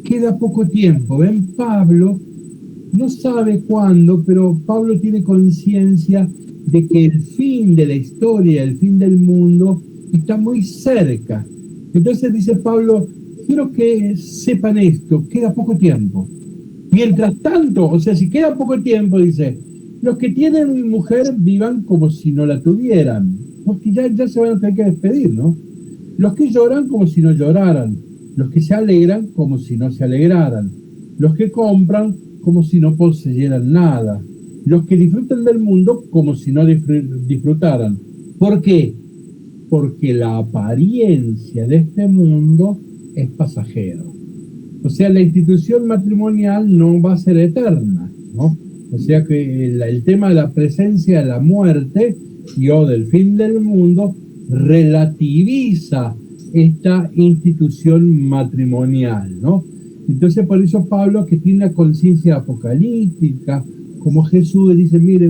Queda poco tiempo. ¿Ven? Pablo no sabe cuándo, pero Pablo tiene conciencia de que el fin de la historia, el fin del mundo, está muy cerca. Entonces dice Pablo, quiero que sepan esto, queda poco tiempo. Mientras tanto, o sea, si queda poco tiempo, dice, los que tienen mujer vivan como si no la tuvieran, porque ya se van a tener que despedir, ¿no? Los que lloran como si no lloraran, los que se alegran como si no se alegraran, los que compran como si no poseyeran nada, los que disfrutan del mundo como si no disfrutaran. ¿Por qué? Porque la apariencia de este mundo es pasajero. O sea, la institución matrimonial no va a ser eterna, ¿no? O sea que el tema de la presencia de la muerte o del fin del mundo relativiza esta institución matrimonial, ¿no? Entonces por eso Pablo, que tiene una conciencia apocalíptica, como Jesús, dice, mire,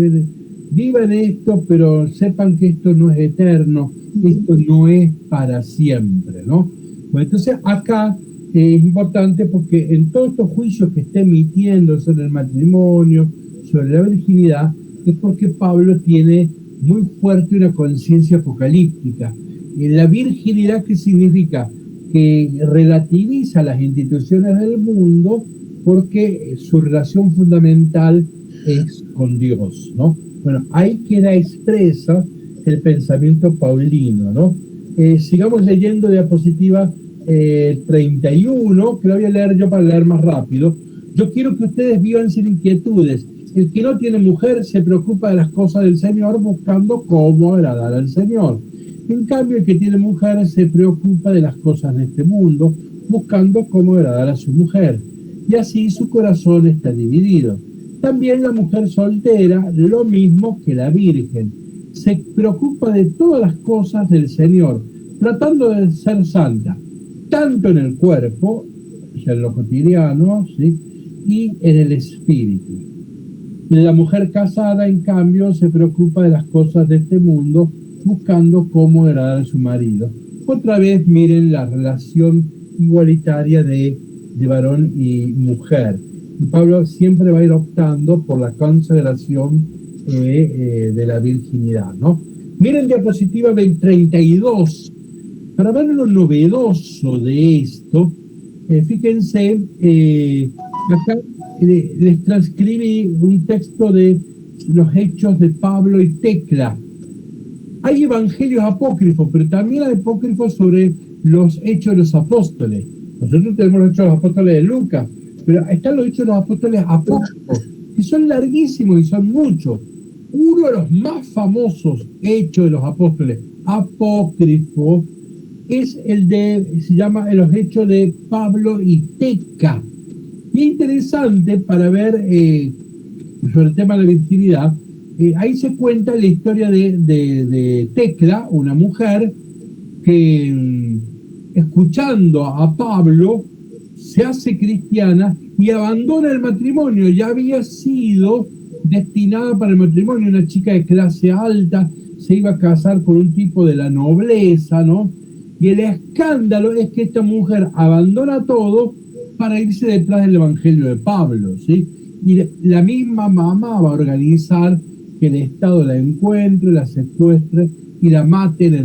vivan esto, pero sepan que esto no es eterno, esto no es para siempre, ¿no? Pues entonces acá es importante porque en todos estos juicios que está emitiendo sobre el matrimonio, sobre la virginidad, es porque Pablo tiene muy fuerte una conciencia apocalíptica. La virginidad, ¿qué significa? Que relativiza las instituciones del mundo porque su relación fundamental es con Dios, ¿no? Bueno, ahí queda expresa el pensamiento paulino, ¿no? Sigamos leyendo diapositiva 31, que la voy a leer yo para leer más rápido. Yo quiero que ustedes vivan sin inquietudes. El que no tiene mujer se preocupa de las cosas del Señor buscando cómo agradar al Señor. En cambio, el que tiene mujer se preocupa de las cosas de este mundo buscando cómo agradar a su mujer. Y así su corazón está dividido. También la mujer soltera, lo mismo que la virgen, se preocupa de todas las cosas del Señor, tratando de ser santa, tanto en el cuerpo, o sea, en lo cotidiano, ¿sí?, y en el espíritu. La mujer casada, en cambio, se preocupa de las cosas de este mundo, buscando cómo agradar a su marido. Otra vez miren la relación igualitaria de varón y mujer. Y Pablo siempre va a ir optando por la consagración de la virginidad, ¿no? Miren diapositiva 32. Para ver lo novedoso de esto, fíjense, acá les transcribí un texto de los Hechos de Pablo y Tecla. Hay evangelios apócrifos, pero también hay apócrifos sobre los Hechos de los Apóstoles. Nosotros tenemos los Hechos de los Apóstoles de Lucas, pero están los Hechos de los Apóstoles apócrifos, que son larguísimos y son muchos. Uno de los más famosos Hechos de los Apóstoles apócrifos es se llama los Hechos de Pablo y Tecla. Y es interesante para ver sobre el tema de la virginidad. Ahí se cuenta la historia de Tecla, una mujer que escuchando a Pablo se hace cristiana y abandona el matrimonio. Ya había sido destinada para el matrimonio, una chica de clase alta, se iba a casar con un tipo de la nobleza, ¿no? Y el escándalo es que esta mujer abandona todo para irse detrás del evangelio de Pablo, ¿sí? Y la misma mamá va a organizar que el Estado la encuentre, la secuestre y la maten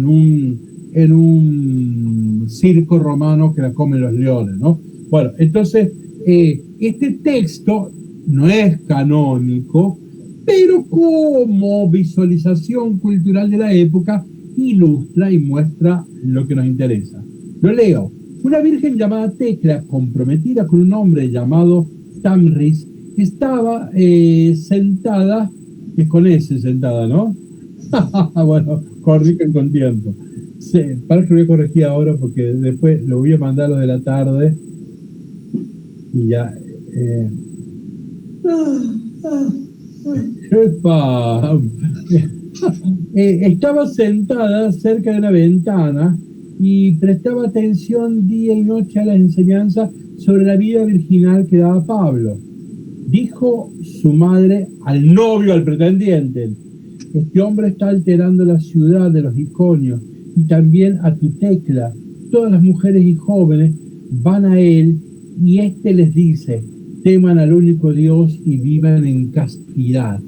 en un circo romano que la comen los leones, ¿no? Bueno, entonces, este texto no es canónico, pero como visualización cultural de la época, ilustra y muestra lo que nos interesa. Lo leo. Una virgen llamada Tecla, comprometida con un hombre llamado Tamris, estaba sentada, es con S sentada, ¿no? Bueno, corrigen con tiempo. Sí, para que lo voy a corregir ahora porque después lo voy a mandar a los de la tarde y ya. Estaba sentada cerca de una ventana y prestaba atención día y noche a la enseñanza sobre la vida virginal que daba Pablo. Dijo su madre al novio, al pretendiente: este hombre está alterando la ciudad de los iconios y también a tu Tecla. Todas las mujeres y jóvenes van a él y éste les dice: teman al único Dios y vivan en castidad.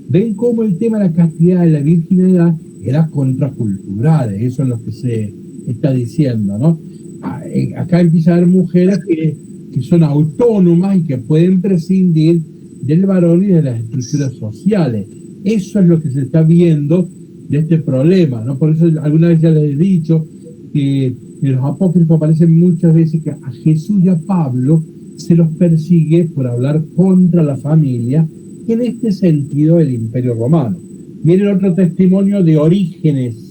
Ven cómo el tema de la castidad y la virginidad era contracultural. Eso es lo que se está diciendo, ¿no? Acá empieza a haber mujeres que son autónomas y que pueden prescindir del varón y de las estructuras sociales. Eso es lo que se está viendo de este problema, ¿no? Por eso alguna vez ya les he dicho que en los apócrifos aparecen muchas veces que a Jesús y a Pablo se los persigue por hablar contra la familia en este sentido el Imperio Romano. Miren otro testimonio de Orígenes.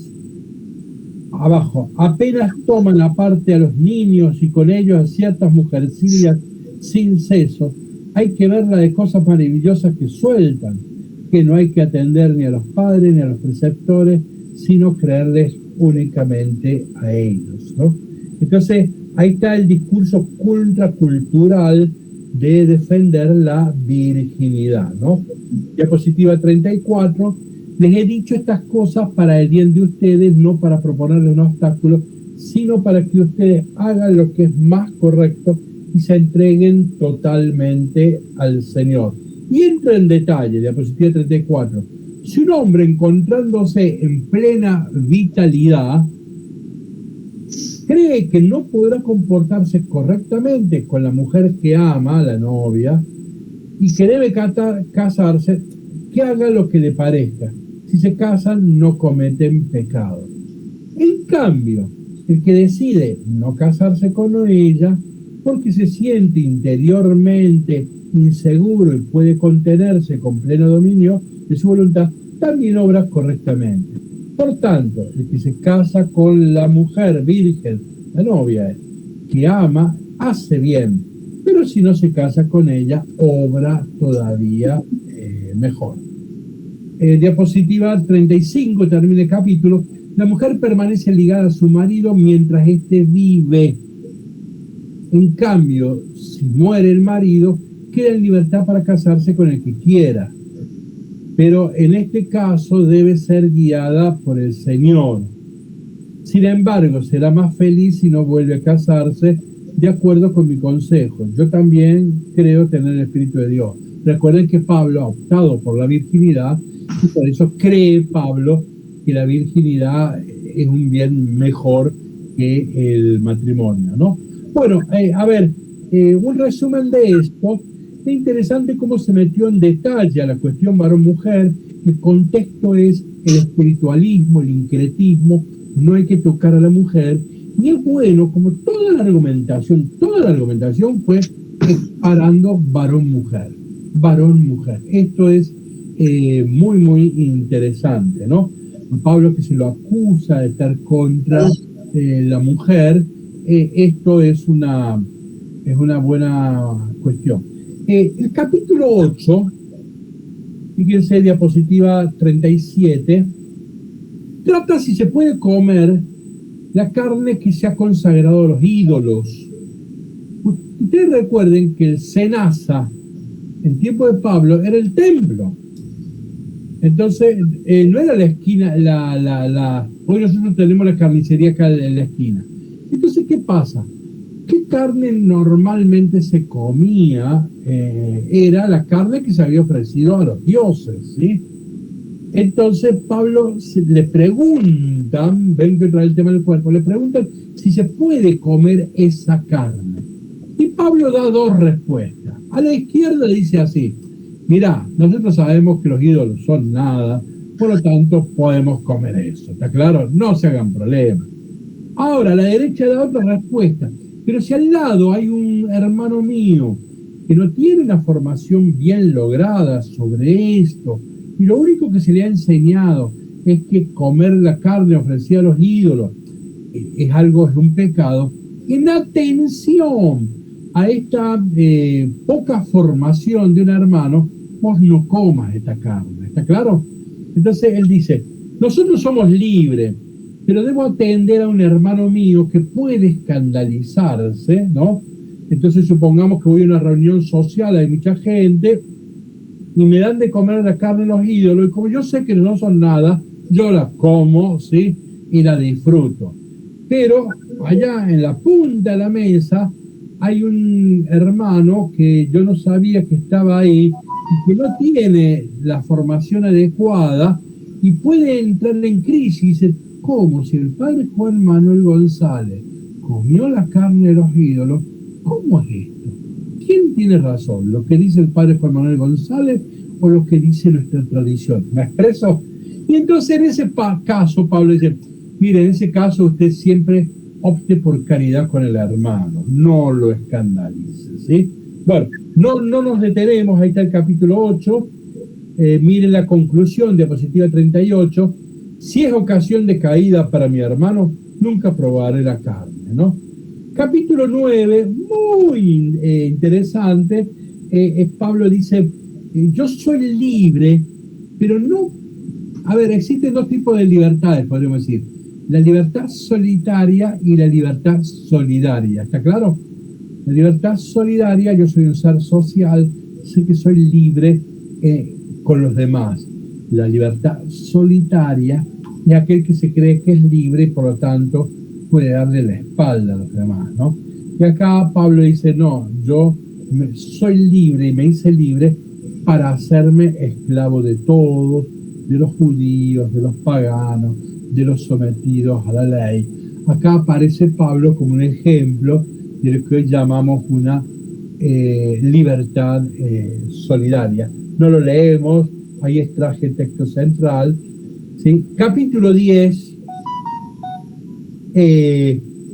Abajo, apenas toman aparte a los niños y con ellos a ciertas mujercillas sin ceso, hay que ver la de cosas maravillosas que sueltan, que no hay que atender ni a los padres ni a los preceptores, sino creerles únicamente a ellos, ¿no? Entonces, ahí está el discurso contracultural de defender la virginidad, ¿no? Diapositiva 34. Les he dicho estas cosas para el bien de ustedes, no para proponerles un obstáculo, sino para que ustedes hagan lo que es más correcto y se entreguen totalmente al Señor. Y entro en detalle, diapositiva 34. Si un hombre encontrándose en plena vitalidad cree que no podrá comportarse correctamente con la mujer que ama, la novia, y que debe casarse, que haga lo que le parezca. Si se casan, no cometen pecado. En cambio, el que decide no casarse con ella, porque se siente interiormente inseguro y puede contenerse con pleno dominio de su voluntad, también obra correctamente. Por tanto, el que se casa con la mujer virgen, la novia, que ama, hace bien, pero si no se casa con ella, obra todavía mejor. Diapositiva 35, termina el capítulo. La mujer permanece ligada a su marido mientras éste vive. En cambio, si muere el marido, queda en libertad para casarse con el que quiera. Pero en este caso debe ser guiada por el Señor. Sin embargo, será más feliz si no vuelve a casarse, de acuerdo con mi consejo. Yo también creo tener el Espíritu de Dios. Recuerden que Pablo ha optado por la virginidad y por eso cree Pablo que la virginidad es un bien mejor que el matrimonio, ¿no? Bueno, a ver, un resumen de esto. Es interesante cómo se metió en detalle a la cuestión varón-mujer. El contexto es el espiritualismo, el incretismo, no hay que tocar a la mujer. Y es bueno, como toda la argumentación fue separando varón-mujer, varón-mujer. Esto es muy, muy interesante, ¿no? Pablo, que se lo acusa de estar contra la mujer, esto es una buena cuestión. El capítulo 8, fíjense, diapositiva 37, trata si se puede comer la carne que se ha consagrado a los ídolos. Ustedes recuerden que el cenaza, en tiempo de Pablo, era el templo. Entonces, no era la esquina, hoy nosotros tenemos la carnicería acá en la esquina. Entonces, ¿qué pasa? ¿Qué carne normalmente se comía? Era la carne que se había ofrecido a los dioses, ¿sí? Entonces Pablo le preguntan, ven que trae el tema del cuerpo, le preguntan si se puede comer esa carne. Y Pablo da dos respuestas. A la izquierda dice así: mirá, nosotros sabemos que los ídolos son nada, por lo tanto podemos comer eso. ¿Está claro? No se hagan problemas. Ahora, a la derecha da otra respuesta. Pero si al lado hay un hermano mío que no tiene una formación bien lograda sobre esto, y lo único que se le ha enseñado es que comer la carne ofrecida a los ídolos es un pecado, en atención a esta poca formación de un hermano, vos no comas esta carne. ¿Está claro? Entonces él dice, nosotros somos libres, pero debo atender a un hermano mío que puede escandalizarse, ¿no? Entonces supongamos que voy a una reunión social, hay mucha gente, y me dan de comer la carne de los ídolos, y como yo sé que no son nada, yo la como, ¿sí? Y la disfruto. Pero allá en la punta de la mesa hay un hermano que yo no sabía que estaba ahí, y que no tiene la formación adecuada, y puede entrar en crisis y dice, ¿cómo? Si el padre Juan Manuel González comió la carne de los ídolos, ¿cómo es esto? ¿Quién tiene razón? ¿Lo que dice el padre Juan Manuel González o lo que dice nuestra tradición? ¿Me expreso? Y entonces en ese caso Pablo dice, mire, en ese caso usted siempre opte por caridad con el hermano, no lo escandalice, ¿sí? Bueno, no nos detenemos, ahí está el capítulo 8, miren la conclusión, diapositiva 38, si es ocasión de caída para mi hermano, nunca probaré la carne, ¿no? Capítulo 9, muy interesante, Pablo dice, yo soy libre, pero no, a ver, existen dos tipos de libertades, podríamos decir, la libertad solitaria y la libertad solidaria, ¿está claro? La libertad solidaria, yo soy un ser social, sé que soy libre con los demás. La libertad solitaria es aquel que se cree que es libre y por lo tanto puede darle la espalda a los demás, ¿no? Y acá Pablo dice, no, yo soy libre y me hice libre para hacerme esclavo de todos, de los judíos, de los paganos, de los sometidos a la ley. Acá aparece Pablo como un ejemplo de lo que hoy llamamos una libertad solidaria. No lo leemos, ahí extraje el texto central, ¿sí? Capítulo 10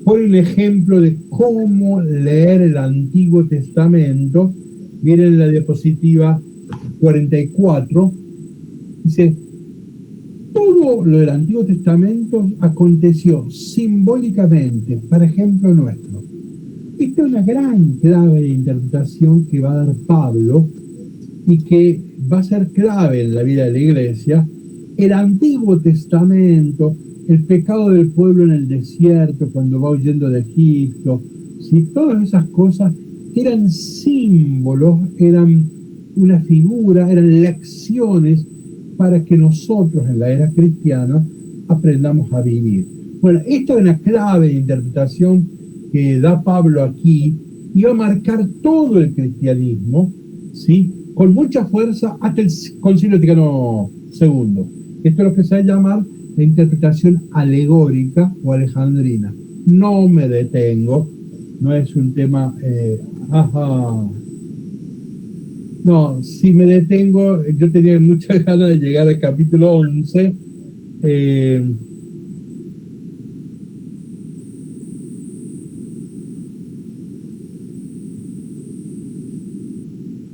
pone un ejemplo de cómo leer el Antiguo Testamento. Miren la diapositiva 44, dice, todo lo del Antiguo Testamento aconteció simbólicamente para ejemplo nuestro. Esta es una gran clave de interpretación que va a dar Pablo y que va a ser clave en la vida de la iglesia. El Antiguo Testamento, el pecado del pueblo en el desierto cuando va huyendo de Egipto, ¿sí? Todas esas cosas eran símbolos, eran una figura, eran lecciones para que nosotros en la era cristiana aprendamos a vivir. Bueno, esta es una clave de interpretación que da Pablo aquí y va a marcar todo el cristianismo, ¿sí? Con mucha fuerza hasta el Concilio Vaticano II. Esto es lo que se va a llamar la interpretación alegórica o alejandrina. No me detengo, no es un tema... No, si me detengo, yo tenía muchas ganas de llegar al capítulo 11.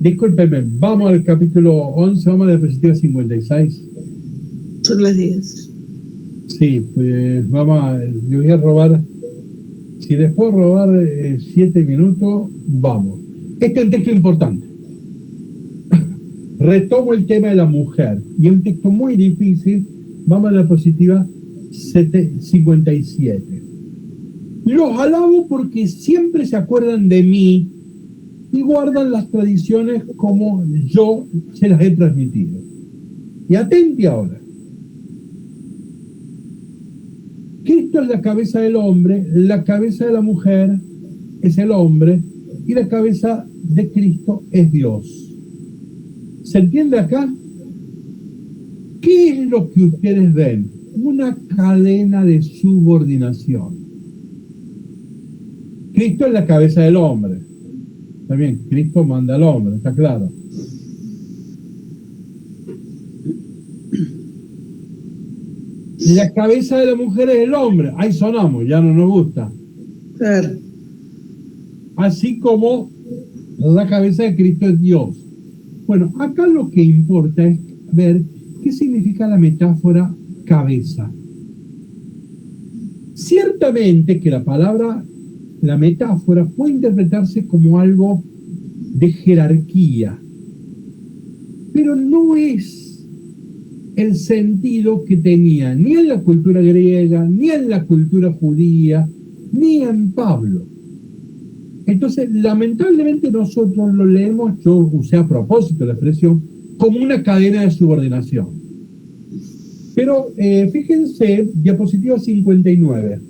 Discúlpeme, vamos al capítulo 11, vamos a la diapositiva 56. Son las 10. Sí, pues le voy a robar, si les puedo robar 7 minutos, vamos. Este es un texto importante. Retomo el tema de la mujer, y es un texto muy difícil, vamos a la diapositiva 57. Los alabo porque siempre se acuerdan de mí y guardan las tradiciones como yo se las he transmitido. Y atente ahora. Cristo es la cabeza del hombre, la cabeza de la mujer es el hombre y la cabeza de Cristo es Dios. ¿Se entiende acá? ¿Qué es lo que ustedes ven? Una cadena de subordinación. Cristo es la cabeza del hombre. Está bien, Cristo manda al hombre, está claro. La cabeza de la mujer es el hombre. Ahí sonamos, ya no nos gusta. Claro. Así como la cabeza de Cristo es Dios. Bueno, acá lo que importa es ver qué significa la metáfora cabeza. Ciertamente que la metáfora puede interpretarse como algo de jerarquía, pero no es el sentido que tenía ni en la cultura griega, ni en la cultura judía, ni en Pablo. Entonces, lamentablemente nosotros lo leemos, yo usé a propósito la expresión, como una cadena de subordinación. Pero fíjense, diapositiva 59,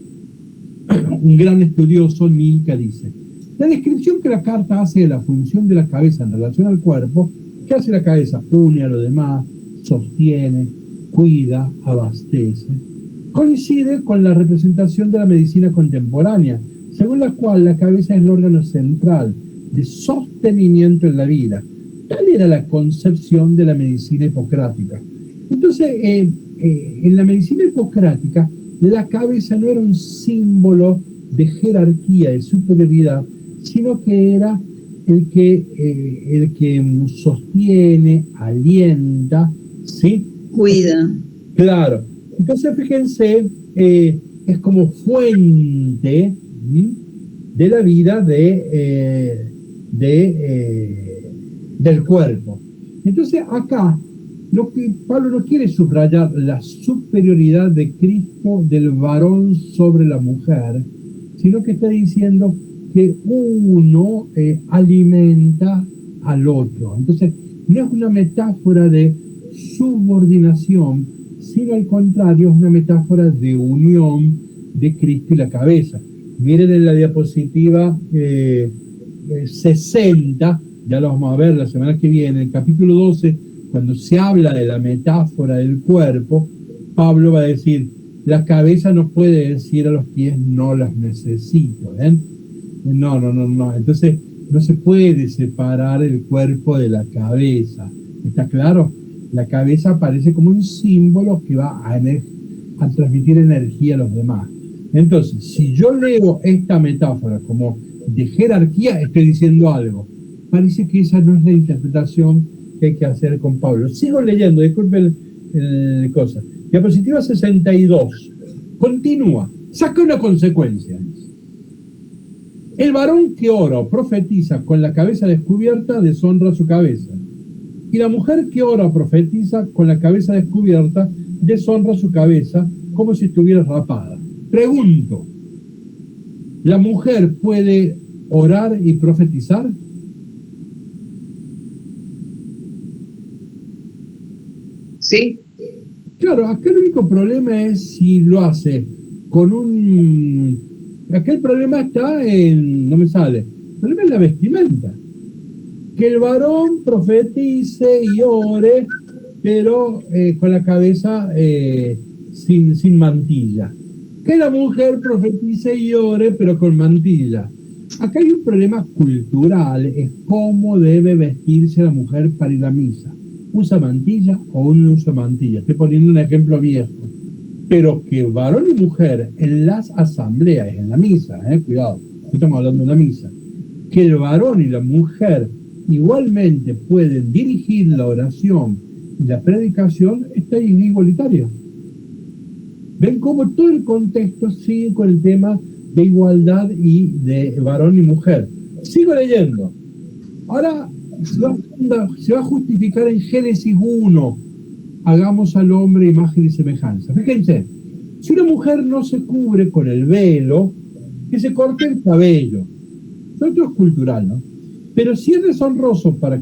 un gran estudioso, Milka, dice, la descripción que la carta hace de la función de la cabeza en relación al cuerpo, ¿qué hace la cabeza? Une a lo demás, sostiene, cuida, abastece. Coincide con la representación de la medicina contemporánea, según la cual la cabeza es el órgano central de sostenimiento en la vida. Tal era la concepción de la medicina hipocrática. Entonces, en la medicina hipocrática, la cabeza no era un símbolo de jerarquía, de superioridad, sino que era el que sostiene, alienta, ¿sí? Cuida. Claro. Entonces, fíjense, es como fuente de la vida del cuerpo. Entonces, acá, lo que Pablo no quiere subrayar la superioridad de Cristo del varón sobre la mujer, sino que está diciendo que uno alimenta al otro. Entonces, no es una metáfora de subordinación, sino al contrario, es una metáfora de unión de Cristo y la cabeza. Miren en la diapositiva 60, ya lo vamos a ver la semana que viene, en el capítulo 12, cuando se habla de la metáfora del cuerpo, Pablo va a decir, la cabeza no puede decir a los pies, no las necesito, ¿ven? No. Entonces, no se puede separar el cuerpo de la cabeza. ¿Está claro? La cabeza aparece como un símbolo que va a transmitir energía a los demás. Entonces, si yo leo esta metáfora como de jerarquía, estoy diciendo algo. Parece que esa no es la interpretación que hay que hacer con Pablo. Sigo leyendo, disculpen cosa. Diapositiva 62. Continúa. Saca una consecuencia. El varón que ora o profetiza con la cabeza descubierta deshonra su cabeza. Y la mujer que ora o profetiza con la cabeza descubierta deshonra su cabeza como si estuviera rapada. Pregunto, ¿la mujer puede orar y profetizar? Sí. Claro, acá el único problema es si lo hace con un... Acá el problema está en... no me sale. El problema es la vestimenta. Que el varón profetice y ore, pero con la cabeza sin mantilla. Que la mujer profetice y ore, pero con mantilla. Acá hay un problema cultural, es cómo debe vestirse la mujer para ir a misa. ¿Usa mantilla o no usa mantilla? Estoy poniendo un ejemplo viejo. Pero que varón y mujer en las asambleas, en la misa, cuidado, estamos hablando de una misa, que el varón y la mujer igualmente pueden dirigir la oración y la predicación, está igualitario. Ven cómo todo el contexto sigue con el tema de igualdad y de varón y mujer. Sigo leyendo. Ahora se va a justificar en Génesis 1. Hagamos al hombre imagen y semejanza. Fíjense, si una mujer no se cubre con el velo, que se corte el cabello. Esto es cultural, ¿no? Pero si es deshonroso para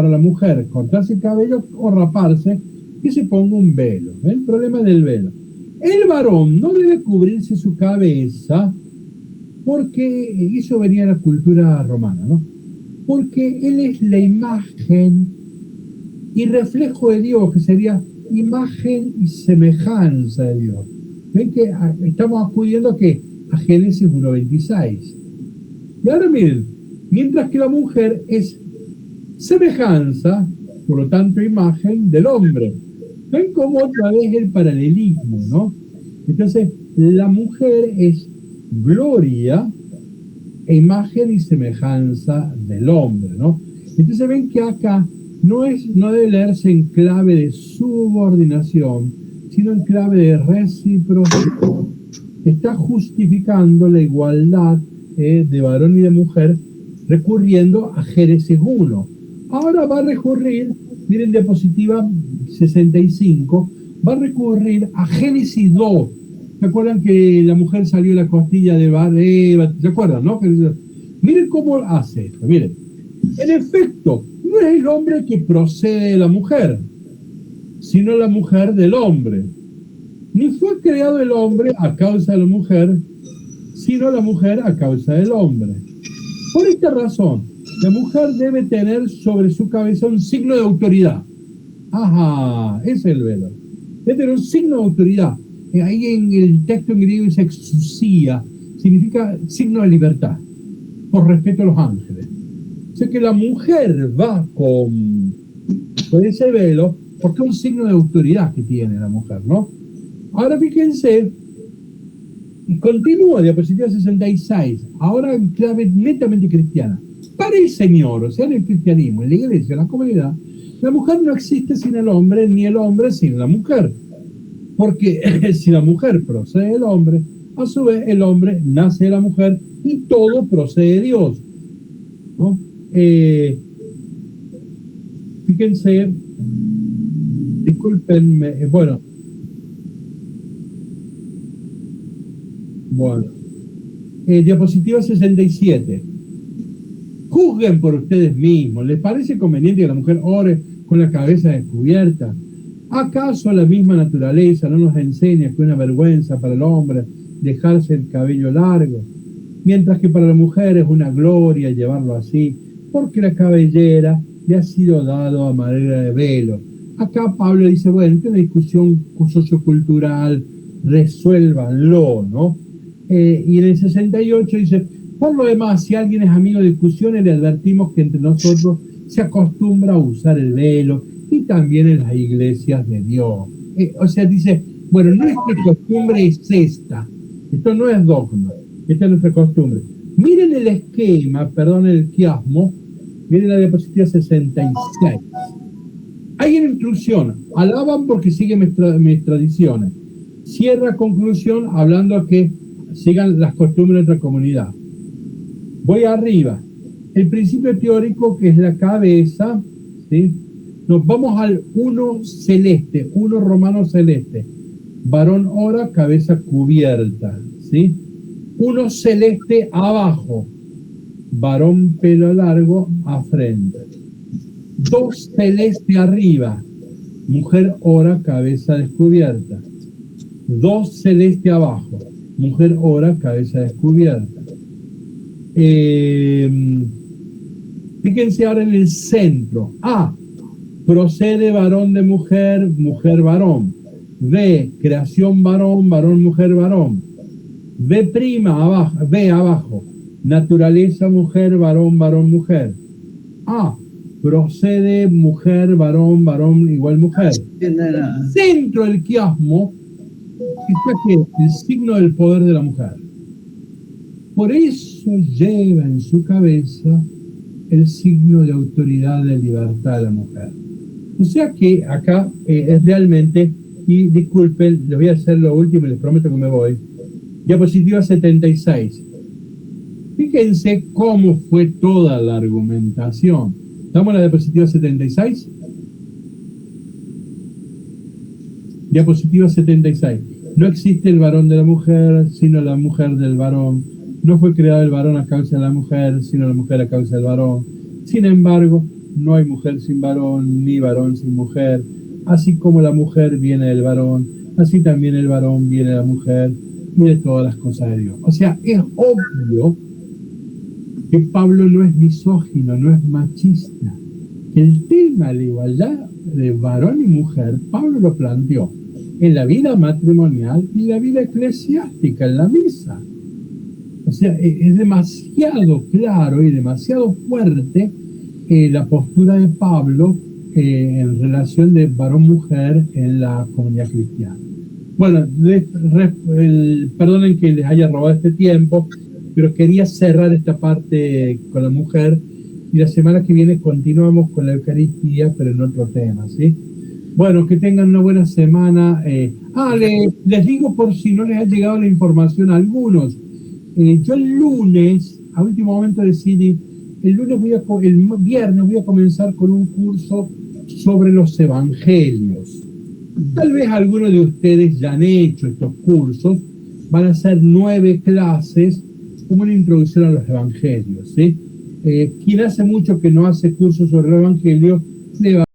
la mujer cortarse el cabello o raparse, que se ponga un velo. El problema del velo. El varón no debe cubrirse su cabeza porque eso venía de la cultura romana, ¿no? Porque él es la imagen y reflejo de Dios, que sería imagen y semejanza de Dios. ¿Ven que estamos acudiendo a Génesis 1:26? Y ahora miren, mientras que la mujer es semejanza, por lo tanto imagen del hombre. ¿Ven cómo otra vez el paralelismo, no? Entonces, la mujer es gloria e imagen y semejanza del hombre, ¿no? Entonces ven que acá no debe leerse en clave de subordinación, sino en clave de reciprocidad. Está justificando la igualdad de varón y de mujer recurriendo a Génesis 1. Ahora va a recurrir, miren diapositiva 65, va a recurrir a Génesis 2. ¿Se acuerdan que la mujer salió de la costilla de Eva? ¿Se acuerdan, no? Miren cómo hace esto, miren. En efecto, no es el hombre que procede de la mujer, sino la mujer del hombre. Ni fue creado el hombre a causa de la mujer, sino la mujer a causa del hombre. Por esta razón, la mujer debe tener sobre su cabeza un signo de autoridad. Ajá, ese es el velo. Debe tener un signo de autoridad. Ahí en el texto en griego dice exousia, significa signo de libertad, por respeto a los ángeles. O sea que la mujer va con ese velo porque es un signo de autoridad que tiene la mujer, ¿no? Ahora fíjense, y continúa diapositiva 66, ahora en clave netamente cristiana. Para el Señor, o sea, en el cristianismo, en la iglesia, en la comunidad, la mujer no existe sin el hombre, ni el hombre sin la mujer. Porque si la mujer procede del hombre, a su vez el hombre nace de la mujer y todo procede de Dios, ¿no? Fíjense, discúlpenme, bueno, diapositiva 67. Juzguen por ustedes mismos. ¿Les parece conveniente que la mujer ore con la cabeza descubierta? ¿Acaso la misma naturaleza no nos enseña que es una vergüenza para el hombre dejarse el cabello largo, mientras que para la mujer es una gloria llevarlo así, porque la cabellera le ha sido dado a manera de velo? Acá Pablo dice, bueno, esta es una discusión sociocultural, resuélvanlo, ¿no? Y en el 68 dice, por lo demás, si alguien es amigo de discusiones, le advertimos que entre nosotros se acostumbra a usar el velo y también en las iglesias de Dios. O sea, dice, bueno, nuestra costumbre es esta. Esto no es dogma, esta es nuestra costumbre. Miren el esquema, perdón, el quiasmo, miren la diapositiva 66. Hay una instrucción, alaban porque siguen mis tradiciones. Cierra conclusión hablando a que sigan las costumbres de nuestra comunidad. Voy arriba. El principio teórico, que es la cabeza, ¿sí? Nos vamos al 1 celeste, 1 romano celeste. Varón ora, cabeza cubierta, ¿sí? 1 celeste abajo. Varón pelo largo a frente. 2 celeste arriba. Mujer ora, cabeza descubierta. 2 celeste abajo. Mujer ora, cabeza descubierta. Fíjense ahora en el centro. A, procede varón de mujer, mujer varón. B, creación varón, varón, mujer, varón. B prima, abajo, B abajo, naturaleza mujer, varón, varón, mujer. A, procede mujer, varón, varón, igual mujer. Centro del quiasmo está que el signo del poder de la mujer. Por eso lleva en su cabeza el signo de autoridad, de libertad de la mujer. O sea que acá es realmente, y disculpen, les voy a hacer lo último y les prometo que me voy. Diapositiva 76. Fíjense cómo fue toda la argumentación. ¿Estamos en la diapositiva 76? Diapositiva 76. No existe el varón de la mujer, sino la mujer del varón. No fue creado el varón a causa de la mujer, sino la mujer a causa del varón. Sin embargo, no hay mujer sin varón, ni varón sin mujer. Así como la mujer viene del varón, así también el varón viene de la mujer y de todas las cosas de Dios. O sea, es obvio que Pablo no es misógino, no es machista. El tema de la igualdad de varón y mujer, Pablo lo planteó en la vida matrimonial y la vida eclesiástica, en la misa. O sea, es demasiado claro y demasiado fuerte la postura de Pablo en relación de varón-mujer en la comunidad cristiana. Bueno, perdonen que les haya robado este tiempo, pero quería cerrar esta parte con la mujer y la semana que viene continuamos con la Eucaristía, pero en otro tema, ¿sí? Bueno, que tengan una buena semana. Les digo por si no les ha llegado la información a algunos. Yo el lunes, a último momento decidí, el viernes voy a comenzar con un curso sobre los evangelios. Tal vez algunos de ustedes ya han hecho estos cursos. Van a ser 9 clases como una introducción a los evangelios, ¿sí? Quien hace mucho que no hace cursos sobre los evangelios, le va